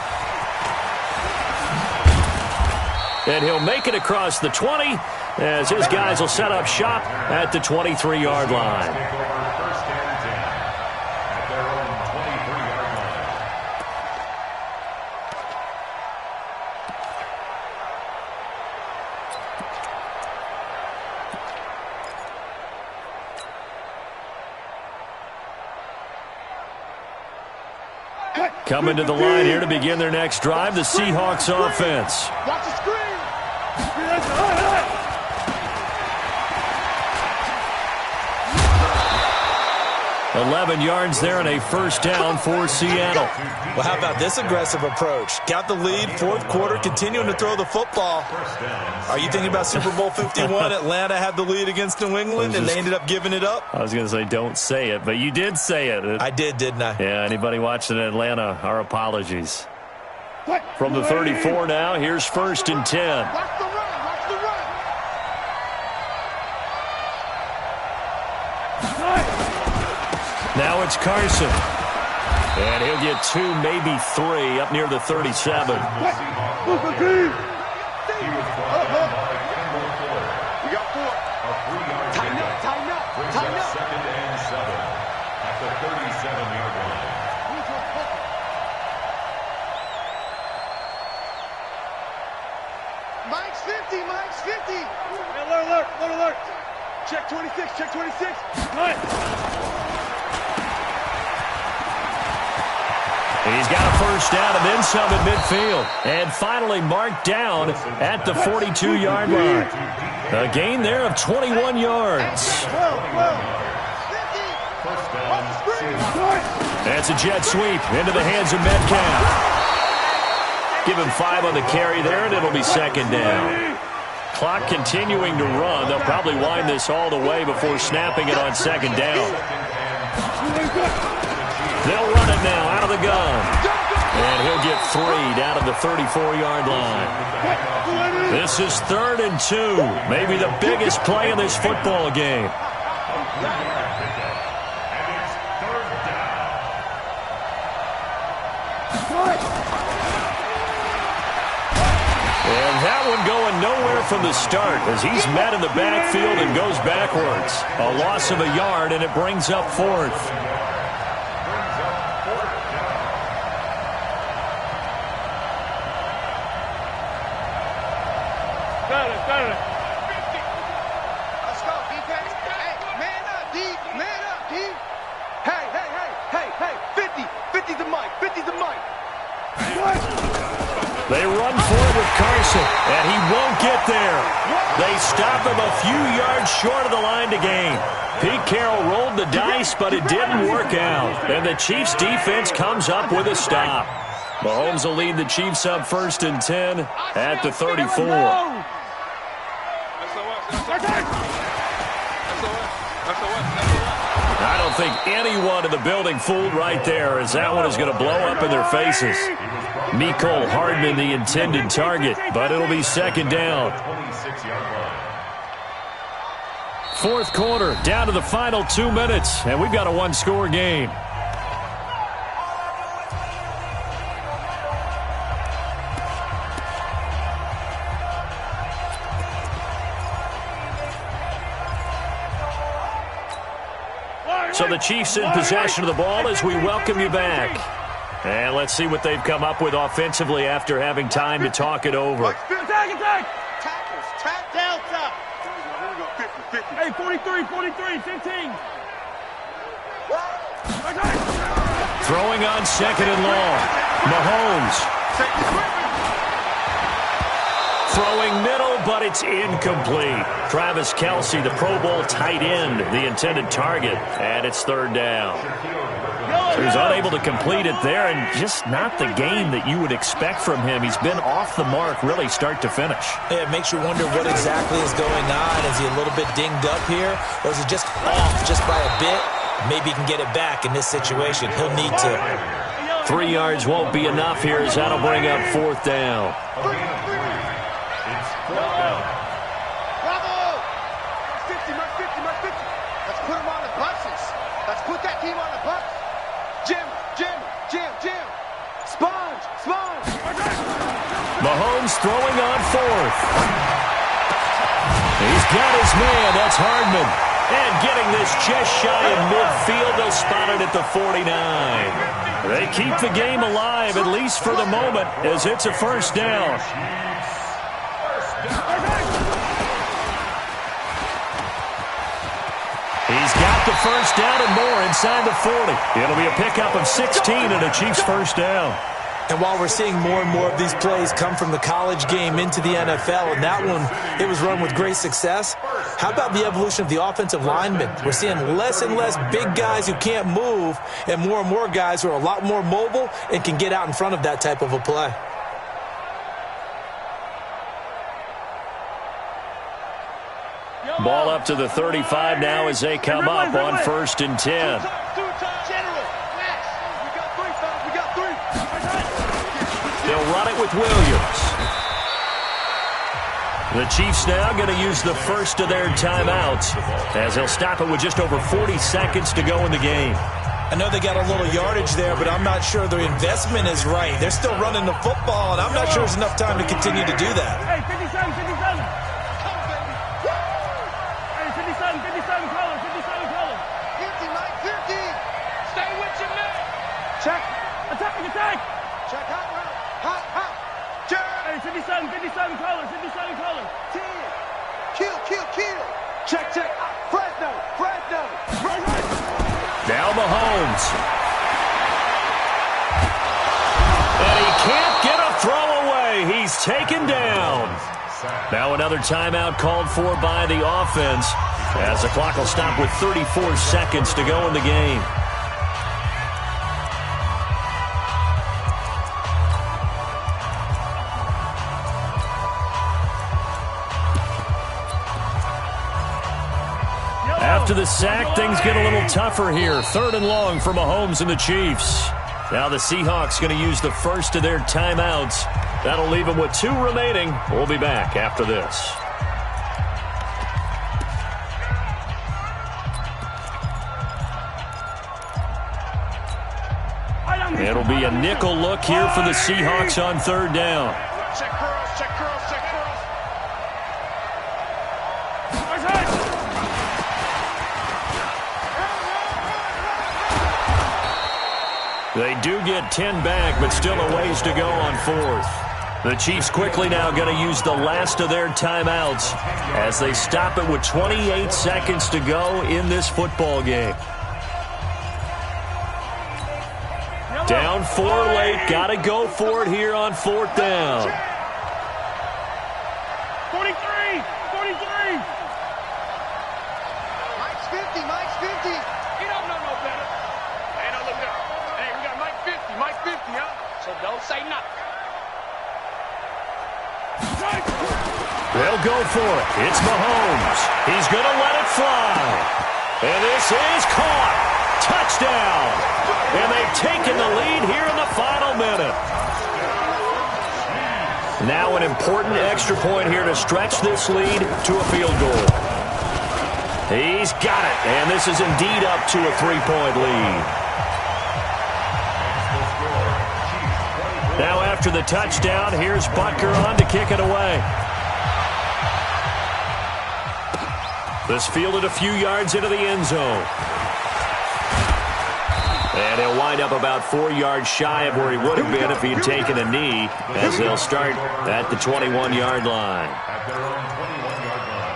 And he'll make it across the 20 as his guys will set up shop at the 23-yard line. Coming to the line here to begin their next drive, the Seahawks offense. Watch the screen. 11 yards there and a first down for Seattle. Well, how about this aggressive approach? Got the lead, fourth quarter, continuing to throw the football. Are you thinking about Super Bowl 51? Atlanta had the lead against New England, and they ended up giving it up? I was going to say don't say it, but you did say it. I did, didn't I? Yeah, anybody watching Atlanta, our apologies. From the 34 now, here's 1st and 10. Watch the run. Watch the run. Now it's Carson. And he'll get 2, maybe 3 up near the 37. He was brought down by Kendall Ford. We got 4. A 3-yard Tighten up, pickup. tighten up, Brings tighten up up. 2nd and 7 at the 37-yard line. Mike's 50, Mike's 50. Alert. Check 26, check 26. He's got a first down and then some at midfield. And finally marked down at the 42-yard line. A gain there of 21 yards. First down, Seahawks. That's a jet sweep into the hands of Metcalf. Give him 5 on the carry there, and it'll be 2nd down. Clock continuing to run. They'll probably wind this all the way before snapping it on 2nd down. They'll run it now out of the gun. And he'll get 3 down to the 34-yard line. This is 3rd and 2. Maybe the biggest play in this football game. And that one going nowhere from the start as he's met in the backfield and goes backwards. A loss of a yard, and it brings up 4th. Got it. Let's go, defense. Hey, man up, D. Man up, D. Hey. 50 to Mike. 50 to Mike. They run forward with Carson, and he won't get there. They stop him a few yards short of the line to gain. Pete Carroll rolled the dice, but it didn't work out. And the Chiefs' defense comes up with a stop. Mahomes will lead the Chiefs up 1st and 10 at the 34. I don't think anyone in the building fooled right there, as that one is going to blow up in their faces. Mecole Hardman the intended target, but it'll be 2nd down. 26-yard line. 4th quarter, down to the final 2 minutes, and we've got a 1-score game. So the Chiefs in possession of the ball as we welcome you back. And let's see what they've come up with offensively after having time to talk it over. Attack! Tackles. Tap down top. Here we go. 50. Hey, 43, 15. Throwing on 2nd and long. Mahomes. Throwing middle, but it's incomplete. Travis Kelce, the Pro Bowl tight end, the intended target, and it's 3rd down. So he's unable to complete it there, and just not the game that you would expect from him. He's been off the mark, really, start to finish. Yeah, it makes you wonder what exactly is going on. Is he a little bit dinged up here, or is he just off just by a bit? Maybe he can get it back in this situation. He'll need to. 3 yards won't be enough here, as that'll bring up 4th down. It's 4th down. Bravo! 50. Let's put him on the buses. Let's put that team on the bus. Jim. Sponge. Mahomes throwing on 4th. He's got his man. That's Hardman. And getting this just shy of midfield. They'll spot it at the 49. They keep the game alive, at least for the moment, as it's a 1st down. He's got the first down and more inside the 40. It'll be a pickup of 16 and a Chiefs first down. And while we're seeing more and more of these plays come from the college game into the NFL, and that one, it was run with great success, how about the evolution of the offensive linemen? We're seeing less and less big guys who can't move and more guys who are a lot more mobile and can get out in front of that type of a play. Ball up to the 35 now as they come up on 1st and 10. They'll run it with Williams. The Chiefs now going to use the first of their timeouts as they'll stop it with just over 40 seconds to go in the game. I know they got a little yardage there, but I'm not sure the investment is right. They're still running the football, and I'm not sure there's enough time to continue to do that. Hey, 57, 57. Hey, 57, 57 color, 57 color. 50, Mike, 50. Stay with your man. Check. Attack. Check hot route. Hot. Check. Hey, 57 color, 57 color. 10. Kill. Check. Fresno. Now Mahomes. And he can't get a throw away. He's taken down. Now another timeout called for by the offense as the clock will stop with 34 seconds to go in the game. After the sack, things get a little tougher here. 3rd and long for Mahomes and the Chiefs. Now the Seahawks going to use the first of their timeouts. That'll leave them with 2 remaining. We'll be back after this. It'll be a nickel look here for the Seahawks on 3rd down. Check curls. They do get 10 back, but still a ways to go on 4th. The Chiefs quickly now going to use the last of their timeouts as they stop it with 28 seconds to go in this football game. Down 4 late. Got to go for it here on 4th down. 43. Mike's 50. He don't know no better. Hey, no, look up. Hey, we got Mike 50. Mike 50, huh? So don't say nothing. They'll go for it. It's Mahomes. He's going to let it fly. And this is caught. Touchdown. And they've taken the lead here in the final minute. Now an important extra point here to stretch this lead to a field goal. He's got it. And this is indeed up to a 3-point lead. Now after the touchdown, here's Butker on to kick it away. This fielded a few yards into the end zone. And he'll wind up about 4 yards shy of where he would have been if he had taken a knee, as they'll start at the 21-yard line. At their own 21-yard line.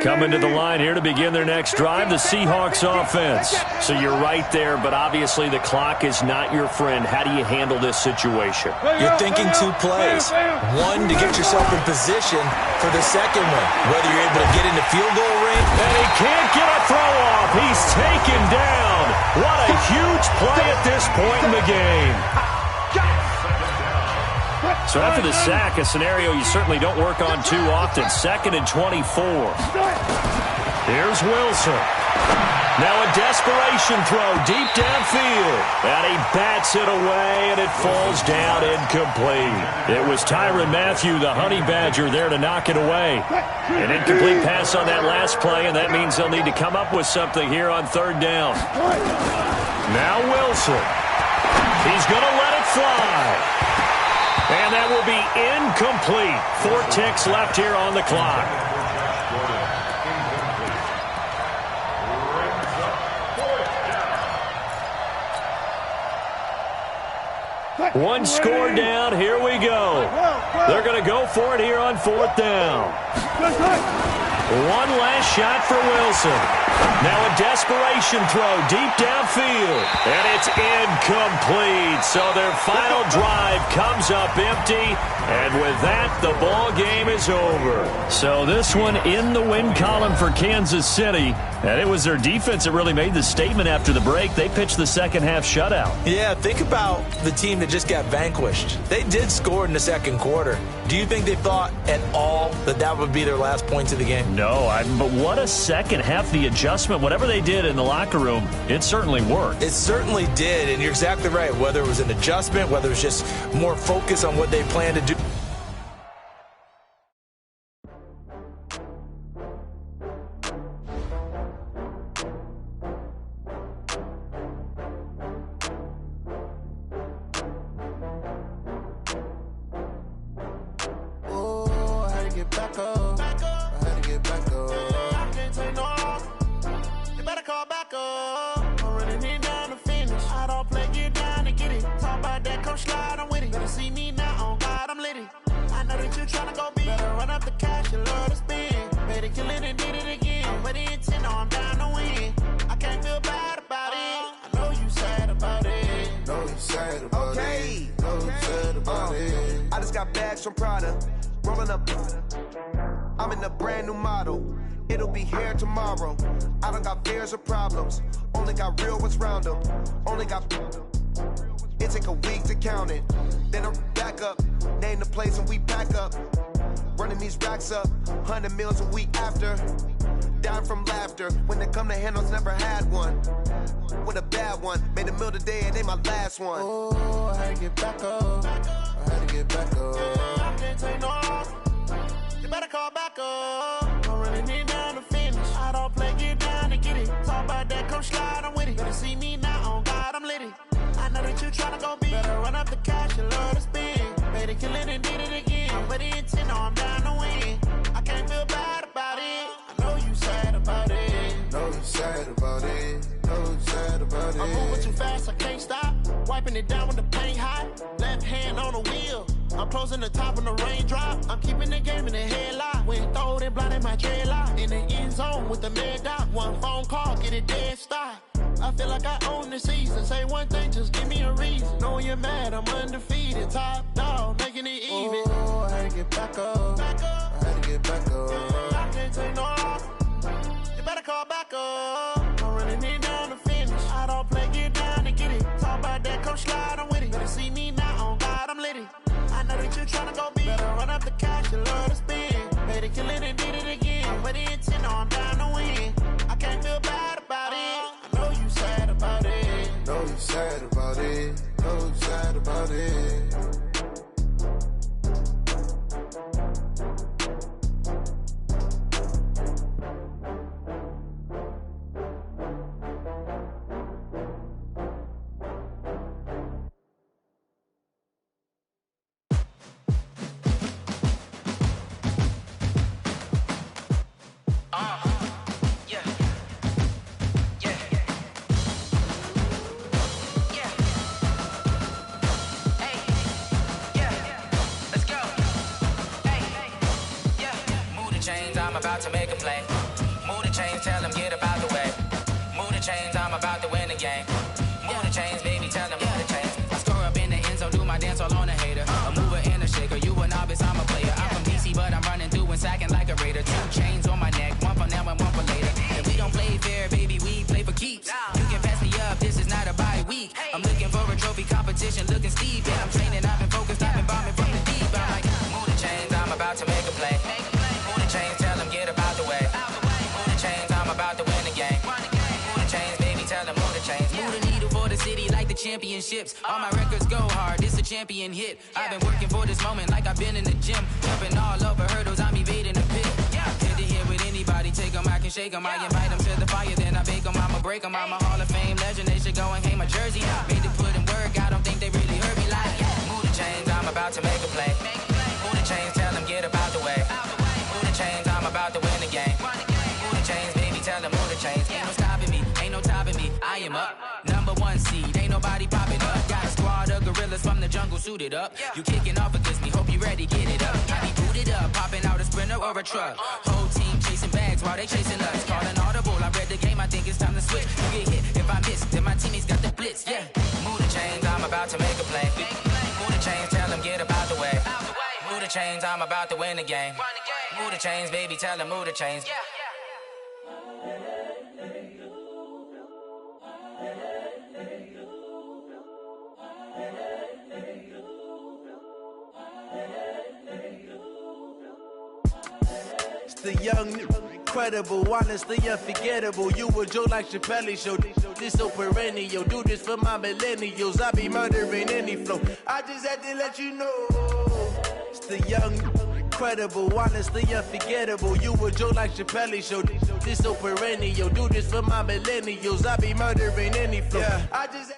Coming to the line here to begin their next drive, the Seahawks offense. So you're right there, but obviously the clock is not your friend. How do you handle this situation? You're thinking 2 plays. One, to get yourself in position for the second one, whether you're able to get into field goal range. And he can't get a throw off. He's taken down. What a huge play at this point in the game. So after the sack, a scenario you certainly don't work on too often. 2nd and 24. Here's Wilson. Now a desperation throw deep downfield. And he bats it away, and it falls down incomplete. It was Tyrann Mathieu, the Honey Badger, there to knock it away. An incomplete pass on that last play, and that means they'll need to come up with something here on 3rd down. Now Wilson. He's going to let it fly. And that will be incomplete. 4 ticks left here on the clock. One score down. Here we go. They're going to go for it here on 4th down. One last shot for Wilson. Now a desperation throw deep downfield. And it's incomplete. So their final drive comes up empty. And with that, the ball game is over. So this one in the win column for Kansas City. And it was their defense that really made the statement after the break. They pitched the second half shutout. Yeah, think about the team that just got vanquished. They did score in the second quarter. Do you think they thought at all that that would be their last points of the game? No, but what a second half. The adjustment, whatever they did in the locker room, it certainly worked. It certainly did, and you're exactly right. Whether it was an adjustment, whether it was just more focus on what they planned to do. From Prada, rolling up. I'm in a brand new model. It'll be here tomorrow. I don't got fears or problems. Only got real ones round them. Only got. It take a week to count it. Then I'm back up. Name the place and we pack up. Running these racks up. 100 meals a week after. Down from laughter. When they come to handles, never had one. With a bad one. Made a meal today and they my last one. Oh, I had to get back up. I had to get back up. I can't take no off. You better call back up. I'm running it down to finish. I don't play, get down to get it. Talk about that, come slide, I'm with it. Better see me now, on God, I'm litty. I know that you tryna go big. Better run up the cash, you love to spend. Better kill it and did it again. But the intent, no, I'm down to win. I can't feel bad about it. I know you sad about it. Know you sad about it. Know you sad about it. I'm moving too fast, I can't stop. Wiping it down when the paint hot. Left hand on the wheel. I'm closing the top when the raindrop. I'm keeping the game in the headlock. When throw it, blinding my dreadlock. In the end zone with the mad dot. One phone call, get it dead stop. I feel like I own the season. Say one thing, just give me a reason. Knowing you're mad, I'm undefeated. Top dog, making it even. Oh, I had to get back up. I had to get back up. I can't take no off. You better call back up. I'm running it down to finish. I don't play, get down to get it. Talk about that, come slide, I'm with it. Better see me now, on God, I'm litty. I know that you tryna go big. Better run up the cash, you love to spend. Better kill it and did it again. But the intent, no, I'm down to win. I can't feel bad about it. I know you sad about it. Know you sad about it. Know you sad about it. To make a play. Move the chains, tell them get about the way. Move the chains, I'm about to win the game. Move the chains, baby, tell them move the chains. I score up in the end zone, do my dance all on a hater. A mover and a shaker, you a novice, I'm a player. I'm from DC, but I'm running through and sacking like a raider. 2 chains on my neck, one for now and one for later. And we don't play fair, baby, we play for keeps. You can pass me up, this is not a bye week. I'm looking for a trophy competition, looking steep. And I'm training, I've been focused, I've been bombing from the deep. I'm like, move the chains, I'm about to make a play. Move the chains, tell them get about the way. Move the chains, I'm about to win the game. Move the chains, baby, tell them move the chains. Move the needle for the city like the championships. All my records go hard, this a champion hit. I've been working for this moment like I've been in the gym. Jumping all over hurdles, I'm evading the pit. Head to head with anybody, take them, I can shake them. I invite them to the fire, then I bake them, I'ma break them. I'm a Hall of Fame legend, they should go and hang my jersey. Made to put in work, I don't think they really heard me like, move the chains, I'm about to make a play. Move the chains, tell them get about the way. Move the chains, I'm about to win the game. Move the chains, baby, tell them move the chains. Ain't no stopping me, ain't no topping me. I am up, #1 seed, ain't nobody popping up. Got a squad of gorillas from the suited up. You kicking off against me, hope you ready, get it up. I be booted up, popping out a Sprinter or a truck. Whole team chasing bags while they chasing us. Calling audible, I read the game, I think it's time to switch. You get hit, if I miss, then my teammates got the blitz, yeah. Move the chains, I'm about to make a play. Move the chains, tell them get up out the way. Move the chains, I'm about to win the game. Move the chains, baby, tell them move the chains. The young, incredible, honestly unforgettable. You a Joe like Chappelle show. This so perennial. Do this for my millennials. I be murdering any flow. I just had to let you know. It's the young, incredible, honestly unforgettable. You a Joe like Chappelle show. This so perennial. Do this for my millennials. I be murdering any flow. I just